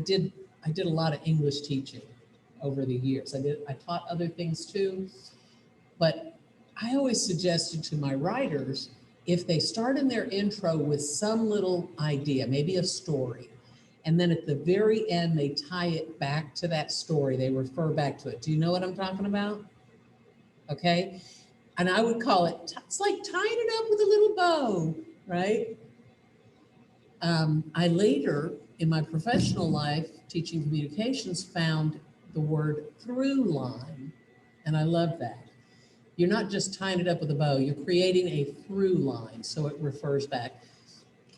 did a lot of English teaching over the years. I taught other things too, but I always suggested to my writers, if they start in their intro with some little idea, maybe a story, and then at the very end, they tie it back to that story, they refer back to it. Do you know what I'm talking about? Okay. And I would call it, it's like tying it up with a little bow, right? I later, in my professional life, teaching communications, found the word through line, and I love that. You're not just tying it up with a bow, you're creating a through line, so it refers back.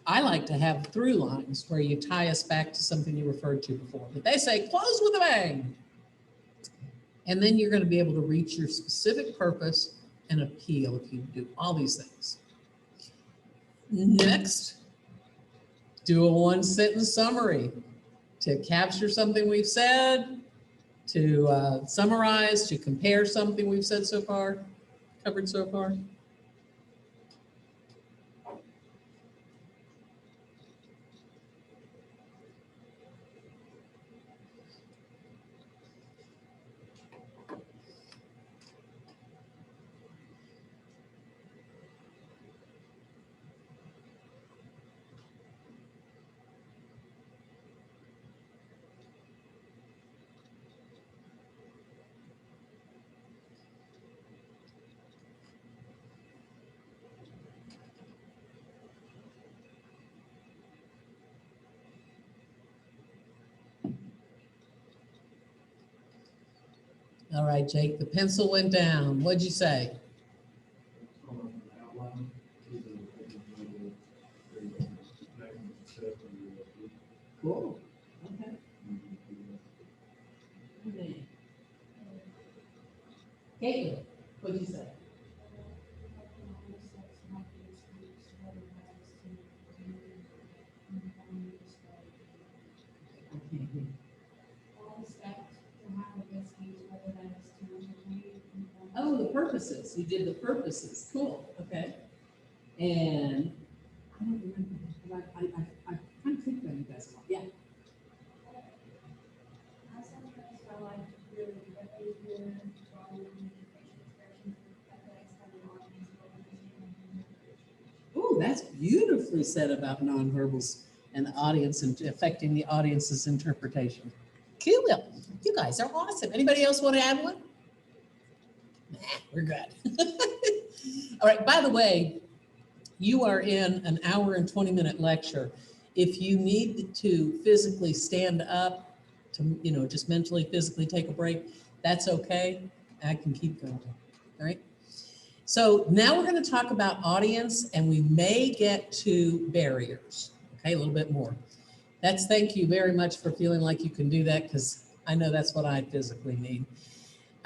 I like to have through lines where you tie us back to something you referred to before, but they say close with a bang. And then you're going to be able to reach your specific purpose and appeal if you do all these things. Next, do a one-sentence summary to capture something we've said, to summarize, to compare something we've said so far, covered so far. All right, Jake, the pencil went down. What'd you say? Cool. Okay. Caitlin, what'd you say? Oh, the purposes. You did the purposes. Cool. Okay. And I don't remember. I kind of think about you guys a lot. Yeah. Oh, that's beautifully said about nonverbals and the audience and affecting the audience's interpretation. Cool. You guys are awesome. Anybody else want to add one? Nah, we're good. All right. By the way, you are in an hour and 20-minute lecture. If you need to physically stand up to, just mentally, physically take a break, that's okay. I can keep going. All right. So now we're going to talk about audience, and we may get to barriers. Okay, a little bit more. Thank you very much for feeling like you can do that, because I know that's what I physically need.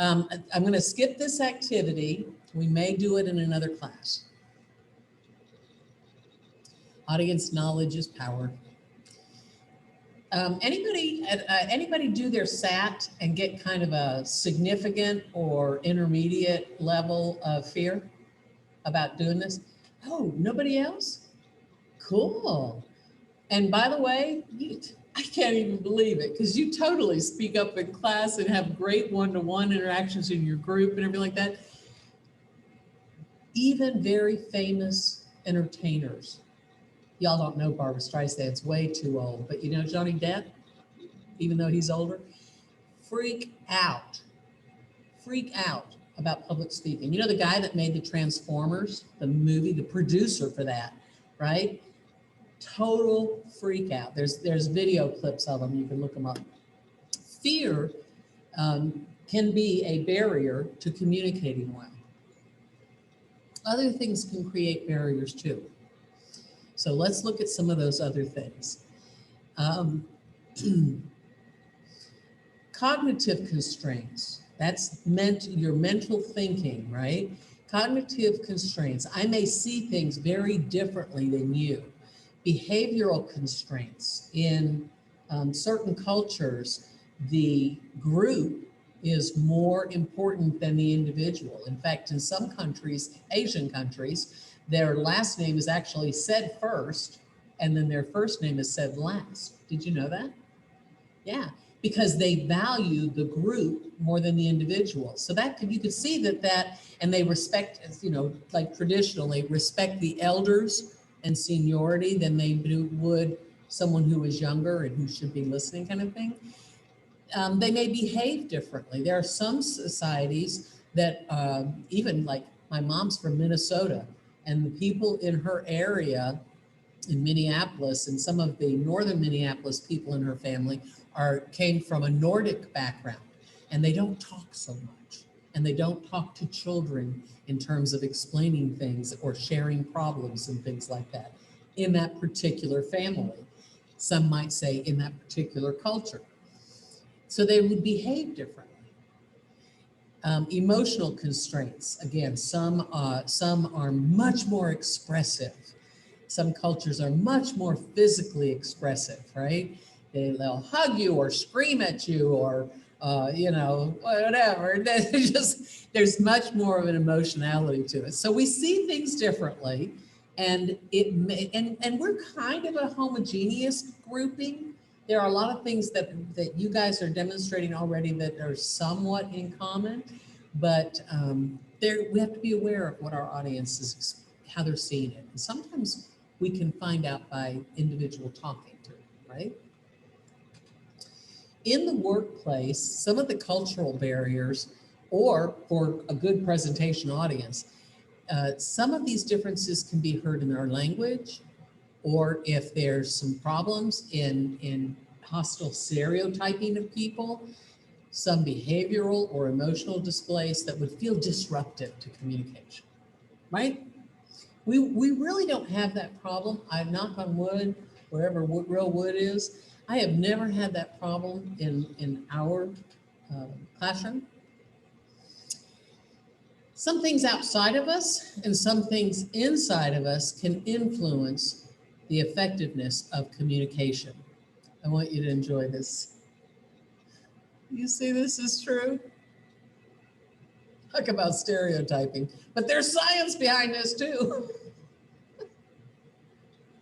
I'm going to skip this activity. We may do it in another class. Audience knowledge is power. Anybody do their SAT and get kind of a significant or intermediate level of fear about doing this? Oh, nobody else? Cool. And by the way, I can't even believe it, because you totally speak up in class and have great one-to-one interactions in your group and everything like that. Even very famous entertainers. Y'all don't know Barbra Streisand's way too old, but you know Johnny Depp, even though he's older, freak out about public speaking. You know the guy that made the Transformers, the movie, the producer for that, right? Total freak out. There's video clips of them. You can look them up. Fear can be a barrier to communicating well. Other things can create barriers too. So let's look at some of those other things. Cognitive constraints. That's your mental thinking, right? Cognitive constraints. I may see things very differently than you. Behavioral constraints. In certain cultures, the group is more important than the individual. In fact, in some countries, Asian countries, their last name is actually said first, and then their first name is said last. Did you know that? Yeah, because they value the group more than the individual. So you could see that, and they respect, like traditionally, respect the elders and seniority than they would someone who is younger and who should be listening, kind of thing. They may behave differently. There are some societies that even like my mom's from Minnesota, and the people in her area in Minneapolis, and some of the northern Minneapolis people in her family came from a Nordic background, and they don't talk so much. and they don't talk to children in terms of explaining things or sharing problems and things like that in that particular family. Some might say in that particular culture. So they would behave differently. Emotional constraints. Again, some are much more expressive. Some cultures are much more physically expressive, right? They'll hug you or scream at you or, whatever. There's much more of an emotionality to it. So we see things differently, and and we're kind of a homogeneous grouping. There are a lot of things that you guys are demonstrating already that are somewhat in common, but we have to be aware of what our audience is, how they're seeing it. And sometimes we can find out by individual talking to it, right? In the workplace, some of the cultural barriers, or for a good presentation audience, some of these differences can be heard in our language, or if there's some problems in hostile stereotyping of people, some behavioral or emotional displays that would feel disruptive to communication, right? We really don't have that problem. I knock on wood, wherever real wood is. I have never had that problem in our classroom. Some things outside of us and some things inside of us can influence the effectiveness of communication. I want you to enjoy this. You see, this is true. Talk about stereotyping, but there's science behind this too.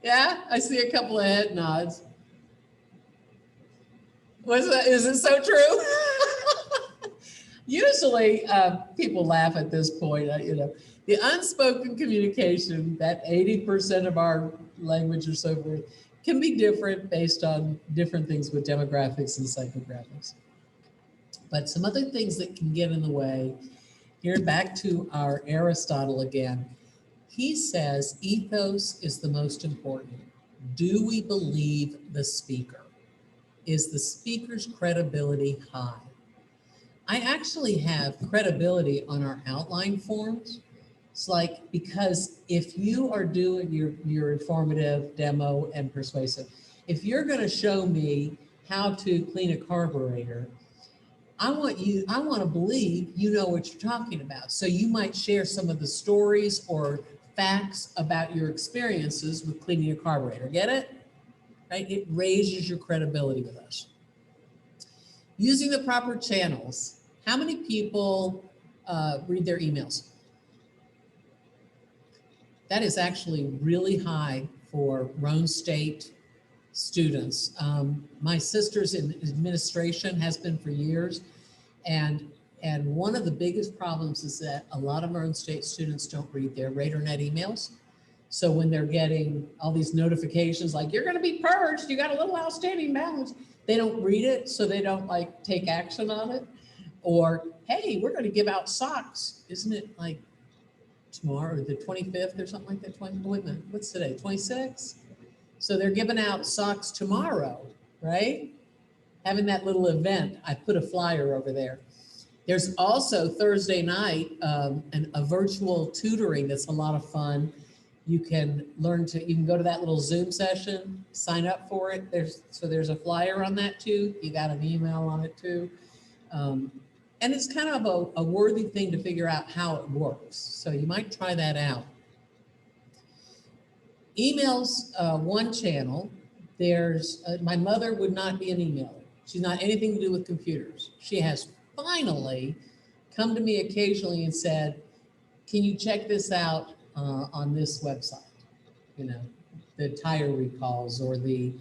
Yeah, I see a couple of head nods. Is it so true? Usually people laugh at this point, the unspoken communication, that 80% of our language or so forth, can be different based on different things with demographics and psychographics. But some other things that can get in the way, here back to our Aristotle again. He says ethos is the most important. Do we believe the speaker? Is the speaker's credibility high? I actually have credibility on our outline forms. It's like, because if you are doing your informative, demo, and persuasive, if you're going to show me how to clean a carburetor, I want to believe you know what you're talking about. So you might share some of the stories or facts about your experiences with cleaning a carburetor. Get it? Right? It raises your credibility with us. Using the proper channels. How many people read their emails? That is actually really high for Roane State students. My sister's in administration, has been for years, and one of the biggest problems is that a lot of Roane State students don't read their RadarNet emails. So when they're getting all these notifications like, you're going to be purged, you got a little outstanding balance, they don't read it, so they don't like take action on it. Or, hey, we're going to give out socks. Isn't it like tomorrow, or the 25th or something like that? Wait a minute, what's today, 26th? So they're giving out socks tomorrow, right? Having that little event. I put a flyer over there. There's also Thursday night, a virtual tutoring that's a lot of fun. You can you can go to that little Zoom session, sign up for it. There's a flyer on that too. You got an email on it too. And it's kind of a worthy thing to figure out how it works. So you might try that out. Emails, one channel. There's, my mother would not be an emailer. She's not anything to do with computers. She has finally come to me occasionally and said, can you check this out on this website? You know, the tire recalls or the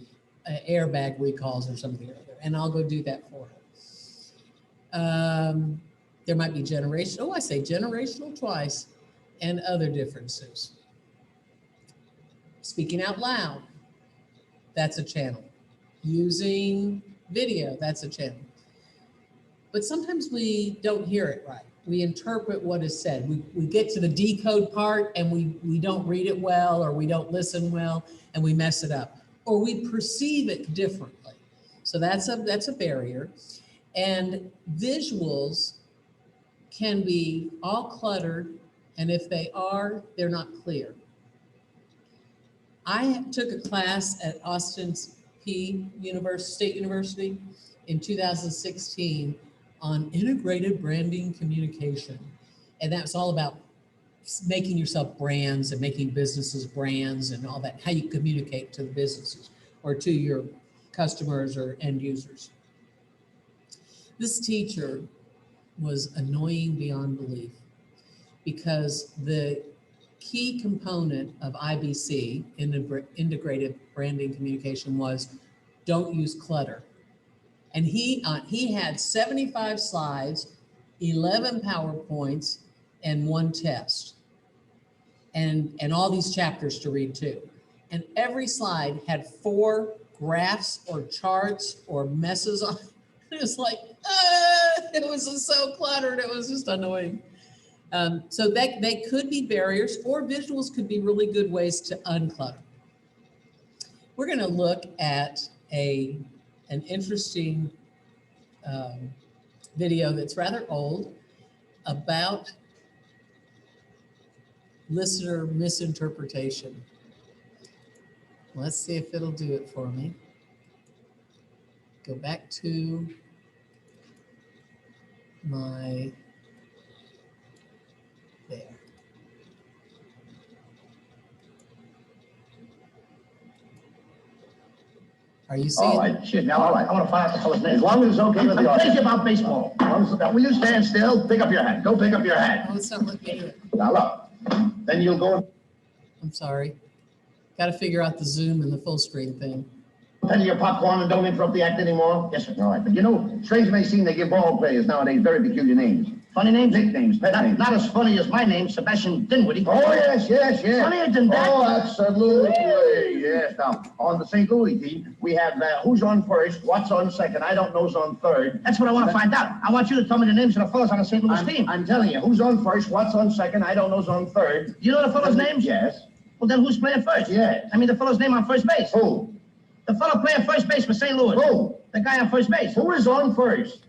airbag recalls or something or other. And I'll go do that for her. There might be generational, I say generational twice, and other differences. Speaking out loud, that's a channel. Using video, that's a channel. But sometimes we don't hear it right. We interpret what is said. We get to the decode part and we don't read it well, or we don't listen well, and we mess it up. Or we perceive it differently. So that's a barrier. And visuals can be all cluttered, and if they are, they're not clear. I took a class at Austin State University in 2016 on integrated branding communication. And that's all about making yourself brands and making businesses brands and all that, how you communicate to the businesses or to your customers or end users. This teacher was annoying beyond belief because the key component of IBC, integrated branding communication, was don't use clutter. And he had 75 slides, 11 PowerPoints, and 1 test, and all these chapters to read too. And every slide had 4 graphs or charts or messes on it. It was like, it was just so cluttered. It was just annoying. So they could be barriers, or visuals could be really good ways to unclutter. We're going to look at an interesting video that's rather old about listener misinterpretation. Let's see if it'll do it for me. Go back to my, there. Are you seeing? All right, shit, now, all right, I want to find out the fellow's name. As long as it's okay with the audience. Crazy about baseball. Will you stand still? Pick up your hat. Go pick up your hat. Oh, it's not letting me do it. Now, look. Then you'll go. I'm sorry. Got to figure out the zoom and the full screen thing. Tend to your popcorn and don't interrupt the act anymore? Yes, sir. All right. But you know, strange may seem, they give ball players nowadays very peculiar names. Funny names? Nicknames, pet names. Not as funny as my name, Sebastian Dinwiddie. Oh, yes. Funnier than that? Oh, absolutely. Yes. Now, on the St. Louis team, we have who's on first, what's on second, I don't know's on third. That's what I want to find out. I want you to tell me the names of the fellows on the St. Louis team. I'm telling you, who's on first, what's on second, I don't know's on third. You know the fellows' names? Yes. Well, then who's playing first? Yes. I mean the fellow's name on first base. Who? The fellow playing first base for St. Louis. Who? The guy on first base. Who is on first?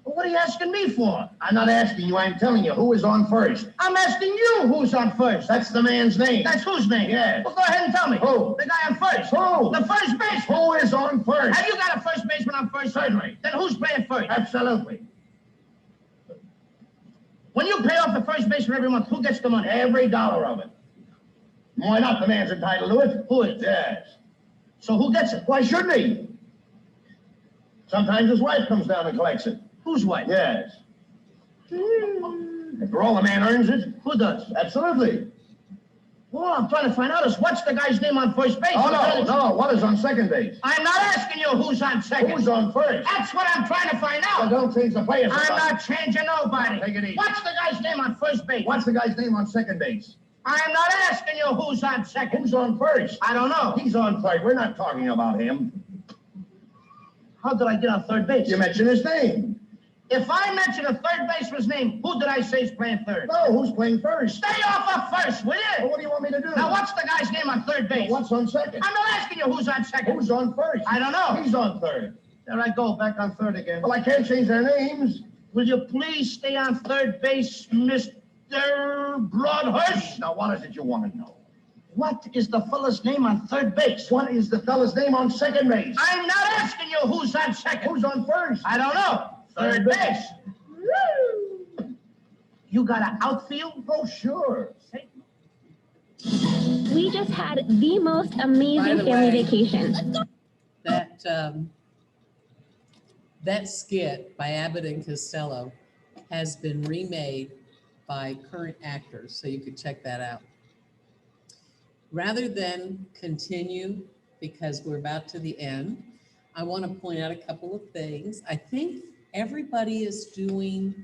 Well, what are you asking me for? I'm not asking you, I'm telling you, who is on first? I'm asking you who's on first. That's the man's name. That's whose name? Yes. Well, go ahead and tell me. Who? The guy on first. Who? The first baseman. Who is on first? Have you got a first baseman on first? Certainly. Then who's playing first? Absolutely. When you pay off the first baseman every month, who gets the money? Every dollar of it. Why not? The man's entitled to it. Who is? Yes. So who gets it? Why shouldn't he? Sometimes his wife comes down and collects it. Whose wife? Yes. After all, the man earns it. Who does? Absolutely. Well, I'm trying to find out is what's the guy's name on first base? Oh, no. What is on second base? I'm not asking you who's on second. Who's on first? That's what I'm trying to find Well, out. don't change the players. I'm not changing nobody. Take it easy. What's the guy's name on first base? What's the guy's name on second base? I'm not asking you who's on second. Who's on first? I don't know. He's on third. We're not talking about him. How did I get on third base? You mentioned his name. If I mention a third baseman's name, who did I say is playing third? No, who's playing first? Stay off of first, will Well, you? what do you want me to do? Now, what's the guy's name on third base? What's on second? I'm not asking you who's on second. Who's on first? I don't know. He's on third. There I go, back on third again. Well, I can't change their names. Will you please stay on third base, Mr. Broadhurst? Now, what is it you want to know? What is the fella's name on third base? What is the fella's name on second base? I'm not asking you who's on second. Who's on first? I don't know. Third base. You got an outfield? Oh, sure. We just had the most By amazing the family way, vacation. That skit by Abbott and Costello has been remade by current actors, so you could check that out. Rather than continue, because we're about to the end, I want to point out a couple of things. I think everybody is doing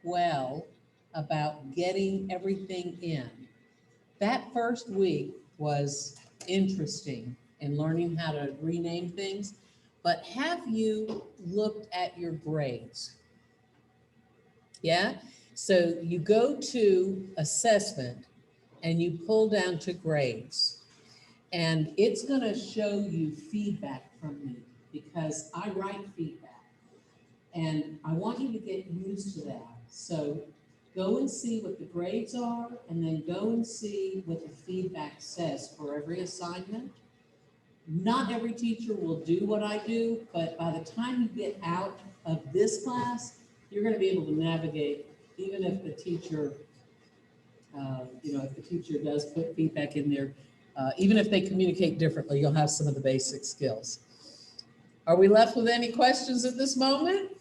well about getting everything in. That first week was interesting in learning how to rename things, but have you looked at your grades? Yeah, so you go to assessment and you pull down to grades, and it's going to show you feedback from me because I write feedback, and I want you to get used to that. So Go and see what the grades are, and then go and see what the feedback says for every assignment. Not every teacher will do what I do, but by the time you get out of this class, you're going to be able to navigate, even if the teacher, if the teacher does put feedback in there, even if they communicate differently, you'll have some of the basic skills. Are we left with any questions at this moment?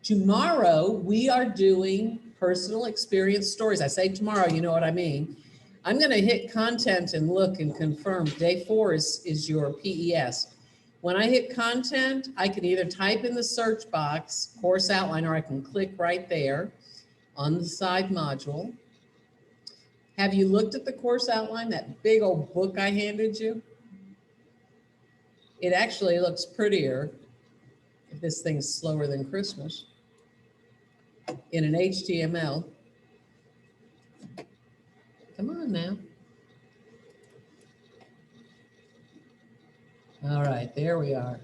Tomorrow, we are doing personal experience stories. I say tomorrow, you know what I mean. I'm going to hit content and look and confirm. Day 4 is your PES. When I hit content, I can either type in the search box, course outline, or I can click right there on the side module. Have you looked at the course outline, that big old book I handed you? It actually looks prettier, if this thing's slower than Christmas, in an HTML. Come on now. All right, there we are.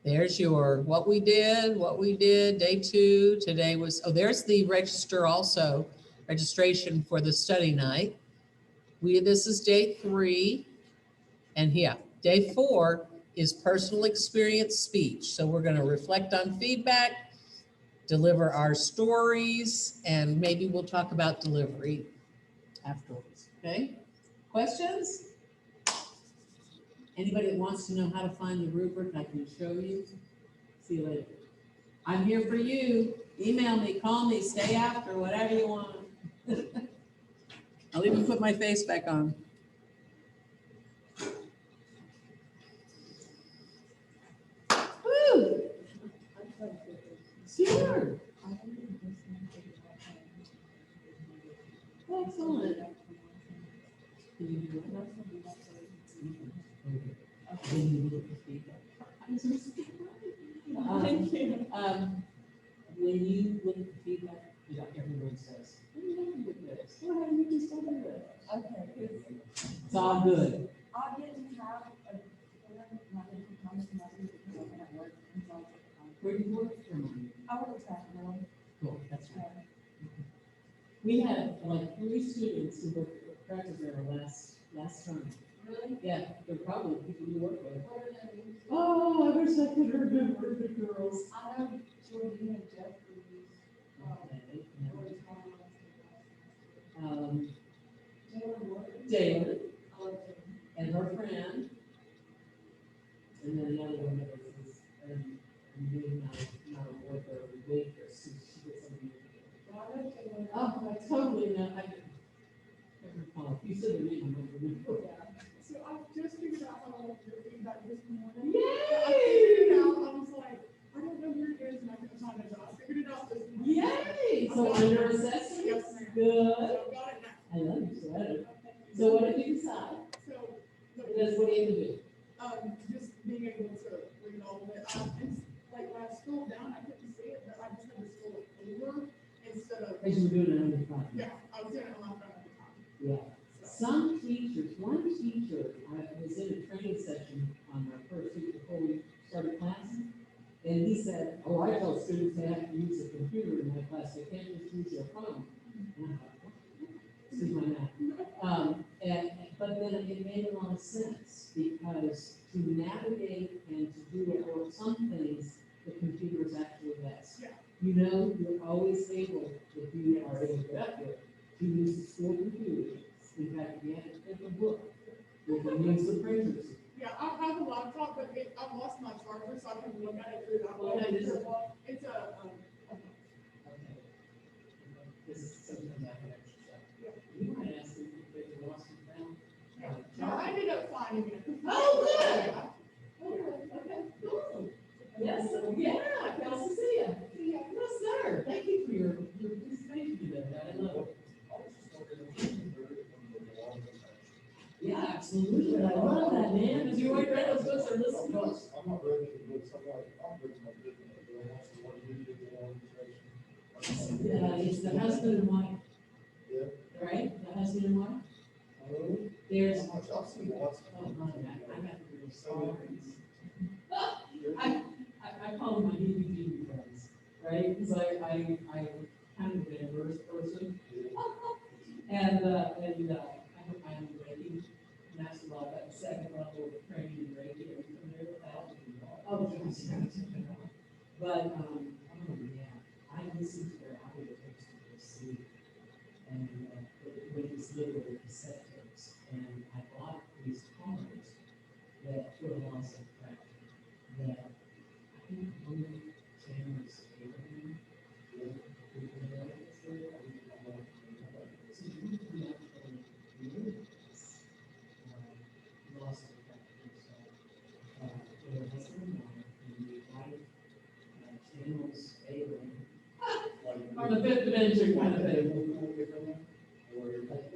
There's your, what we did, day 2. Today was, oh, there's the register also, registration for the study night. This is day 3. And yeah, day 4 is personal experience speech. So we're going to reflect on feedback, deliver our stories, and maybe we'll talk about delivery afterwards. Okay? Questions? Anybody that wants to know how to find the rubric, I can show you. See you later. I'm here for you. Email me, call me, stay after, whatever you want. I'll even put my face back on. Woo! Sure. Excellent. Thank you. When you look at the feedback, everyone says, "What do you think with this? What have you just done with this?" Okay, it's all good. I didn't have a comments and messages because I've been at work until Where do you work from? I work at track now. Cool, that's right. We had like 3 students who worked at Cracker Barrel last term. Really? Yeah, they're probably people you work with. What are their names? Oh, I wish I could remember the girls. I know Jordan and Jeff Reeves. Okay, Jordan's one of um, Jalen Ward. David I love Jalen. and her friend, and then another one that was not a worker, a waitress, she did something. But I know Jalen. Oh, I totally know, I can't recall. You said the name, I don't remember. Yeah. So I just figured out how to like your feedback this morning. Yay! I figured it out. I was like, I don't know where it is, and I couldn't find it. So I figured it out this morning. Yay! So under assessment? Yes, ma'am. Good. So I've got it now. I love you, sweater. So what did you decide? So, That's what you had to do. just being able to read all of it. It's like when I scrolled down, I couldn't see it, but I just had to scroll it over instead of, Because you were doing it under time. yeah, I was doing it on my phone at the time. Yeah. Some teachers, one teacher, I was in a training session on my first week before we started class, and he said, "Oh, I tell students they have to use a computer in my class, they can't just use their phone." And I thought, excuse my math. But then it made a lot of sense, because to navigate and to do it, or some things, the computer is actually best. Yeah. You know, you're always able, if you are able to get up there, to use the school computer. In fact, you have to take a book. You can use the printers. Yeah, I have a laptop, but I lost my charger, so I can look at it through that. What kind is it? It's a, Okay. This is something I can extra stuff. Yeah. You might ask them if they lost and found. no, I ended up finding it. Oh, good. Yeah. Okay, cool. Yes, yeah, nice to see you. Yeah. Yes, sir. Thank you for your participation today. I love it. Yeah, absolutely. I love that, man. Did you already read those books or listen to us? I'm not ready for books. I'm ready for my business. But I want someone to read it in one It's the husband and wife, Yeah. right? The husband and wife? Oh, There's, I've seen lots oh, of my God, I got the real stories. I call them my DVD friends, right? Because I kind of an adverse person. I'm Reiki, master law, at the second level of training in Reiki. Are you familiar with that? Oh, yes. But, oh yeah, I listened to their audio tapes to go to sleep. And with these literally cassette tapes. And I bought these cards that put a loss of track that I think only Channels Abraham did. Loss of track. So, there was someone in the wife, Channels Abraham. Or the fifth dimension kind of thing.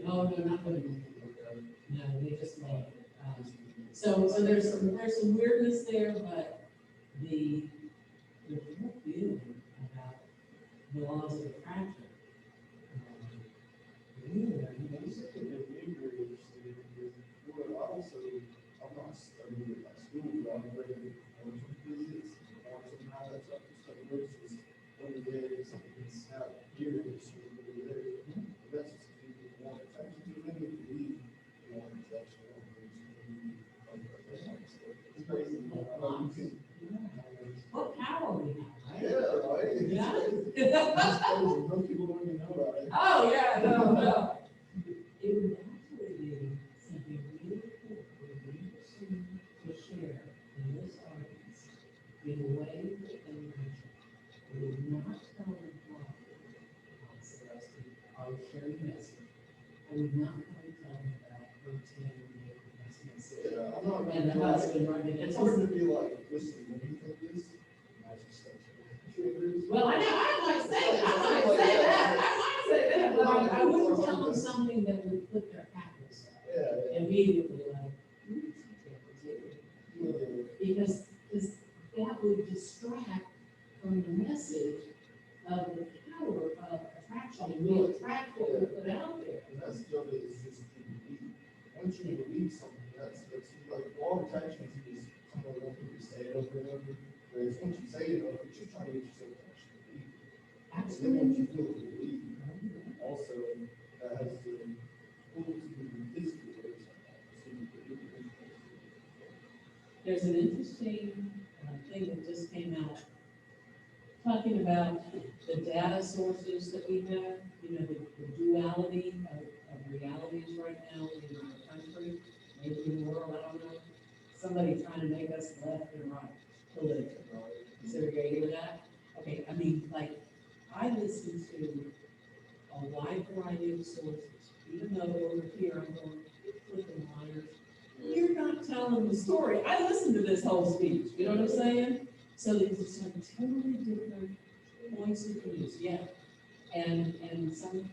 No, not living. No, they just made it. So there's some weirdness there, but the whole feeling about the laws of attraction. Basically, it made me very interested because I'm not studying it at school, but I'm reading quantum physics, quantum how that stuff is stuff versus one of the days it's not here, it's over there. And that's just people want to actually really believe they want to actually it's crazy. What power we have, right? Yeah, right? It's Yeah. crazy. It's crazy. Most people don't even know about it. Oh, yeah, no. It would actually be something really cool for you to share in this audience in a way that they mentioned. It would not tell them why. I would share your message. I would not want to tell them about routine and message. Yeah, I'm not And the husband running it. It's hard to be like, listen, when you think this, magic stuff. Well, I know, I might say that, but I wouldn't tell them something that would put their happiness Yeah. immediately, like, because that would distract from the message of the power of attraction, and we attract what we put out there. And that's the other, is just to believe. Once you believe something, that's like, law of attraction is something that people say it over and over. Whereas once you say it over, it's just trying to get yourself to actually believe. And then once you feel the belief, also, that has to pull to the physical ways. There's an interesting thing that just came out talking about the data sources that we have, you know, the duality of realities right now in our country, maybe in the world, I don't know. Somebody trying to make us left and right politically. Is there a hear that? Okay, I mean, like, I listen to a wide variety of sources, even though over here I'm going, flipping liars. You're not telling the story. I listened to this whole speech, you know what I'm saying? So there's some totally different points of views, yeah. And some,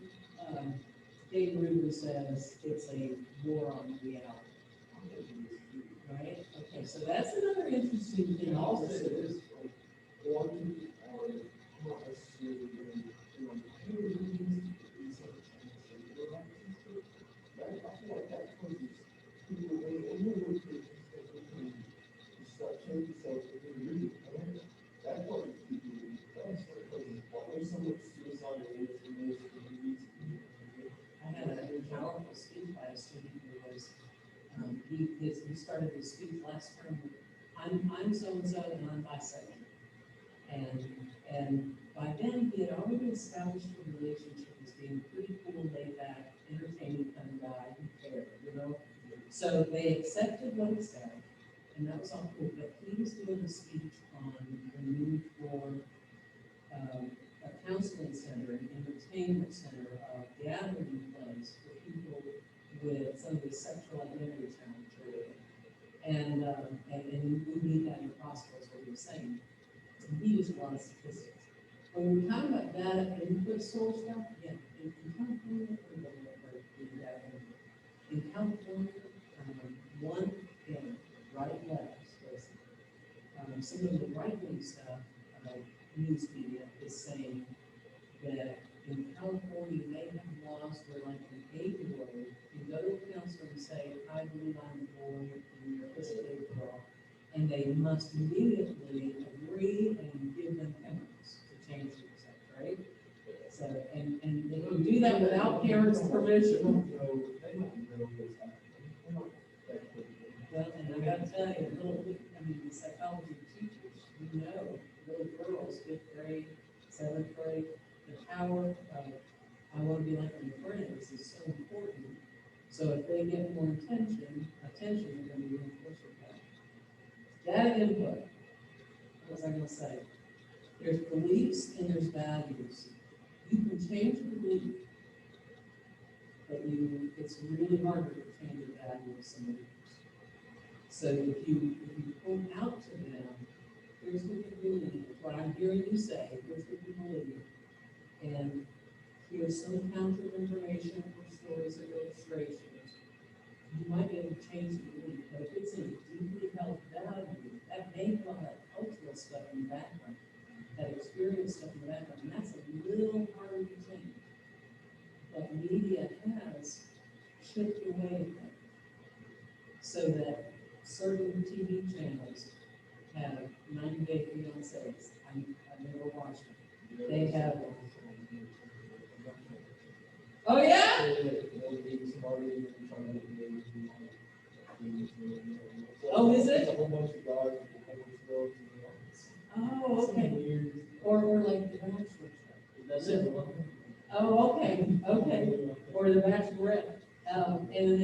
Dave Rubin says it's a war on reality. Right? Okay, so that's another interesting thing. And also, Also, it is like, one are not necessarily going to like, hey, we're doing these that, I feel like that causes people, when you're looking you start changing yourself within reason. That causes people to be depressed, because why there's so much suicide rates in this communities. I had a powerful speech by a student who was, he started his speech last term. I'm so-and-so and I'm bisexual. And by then he had already established a relationship as being pretty cool, laid back, entertaining kind of guy who cared, you know? So they accepted what he said, and that was all cool, but he was doing a speech on the need for a counseling center, an entertainment center, a gathering place for people with some of the sexual identity challenges. And we need that in the hospital, is what he was saying. And he used a lot of statistics. When we're talking about data input source stuff, yeah, in California, in California, one thing, right left, some of the right-wing stuff, news media is saying that in California, they have laws where like an 8-year-old can go to a counselor and say, I believe I'm a boy and you're physically a girl, and they must immediately agree and give them chemicals to change their sex, right? So that without parents' permission. They don't know what's happening. They're not that quick. Well, and I gotta tell you, little, I mean, the psychology teachers, you know, little girls, fifth grade, seventh grade, the power of, I wanna be like my friends is so important. So if they get more attention, they're gonna be reinforced with that. Data input, what was I gonna say? There's beliefs and there's values. You can change your belief, but it's really hard to change the value of somebody else. So if you point out to them, here's what you believe, what I'm hearing you say, here's what you believe, and here's some counter information or stories or illustrations, you might be able to change the belief. But if it's a deeply held value, that may well have cultural stuff in the background, that experience stuff in the background, and that's a little harder to change. But media has chipped away at that, so that certain TV channels have 90-day fiancés. I've never watched them. They have. Oh yeah. Oh, is it? Oh, okay. Or like the Bachelor. Oh, okay. Or the Bachelorette. And then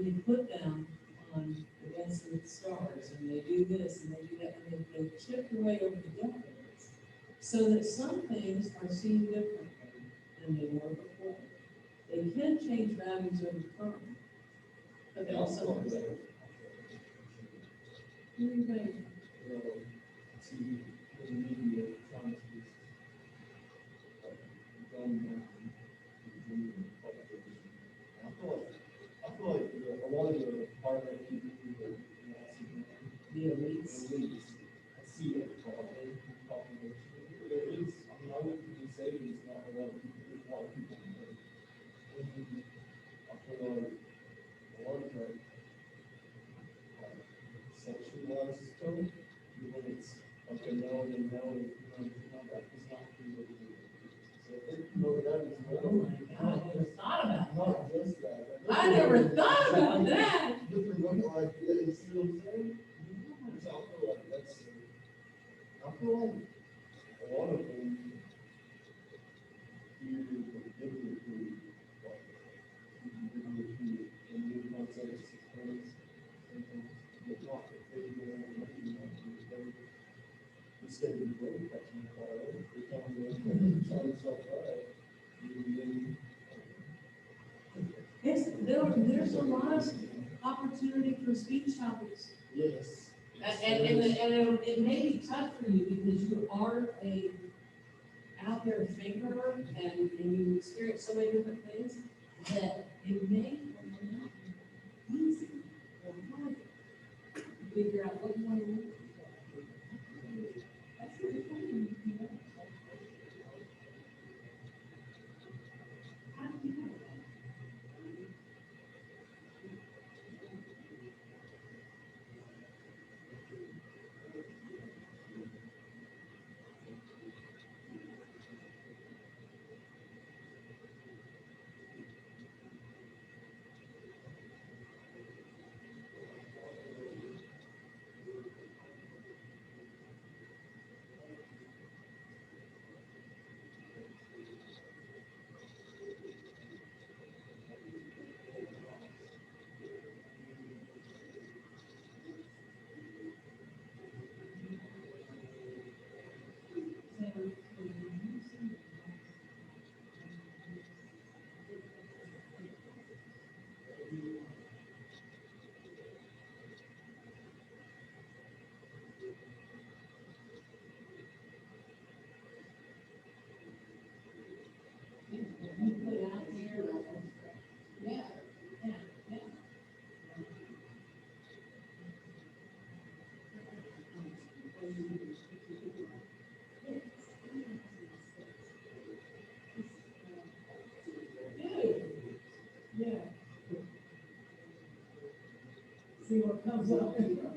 they put them on the Dancing with the Stars, and they do this and they do that, and they've chipped away over the decades, so that some things are seen differently than they were before. They can change values over time, but they also. What do you think? I feel like a lot of the part of that people The elites. I see it talking. There is, I mean, I wouldn't even say there's not a lot of people, there's a lot of people. But I feel like a lot of that sexualized stuff, when it's like a no, and no, that is not true. So I think, that is Oh my God, I never thought about not just that. I never thought about that. Different look like this, you know what I'm saying? So I feel like that's, I feel like a lot of them here deliberately, like, deliberately, and you're not saying it's friends, but not that they instead of the brain catching fire, they come in, try to self right, Yes, there's a lot of opportunity for speech topics. yes. And it may be tough for you because you are a out there thinker and you experience so many different things that it may not be easy or hard to figure out what you want to do. That's really funny, you know? How do you know that? You put it out there. Yeah, yeah, yeah. Yeah. See what comes up.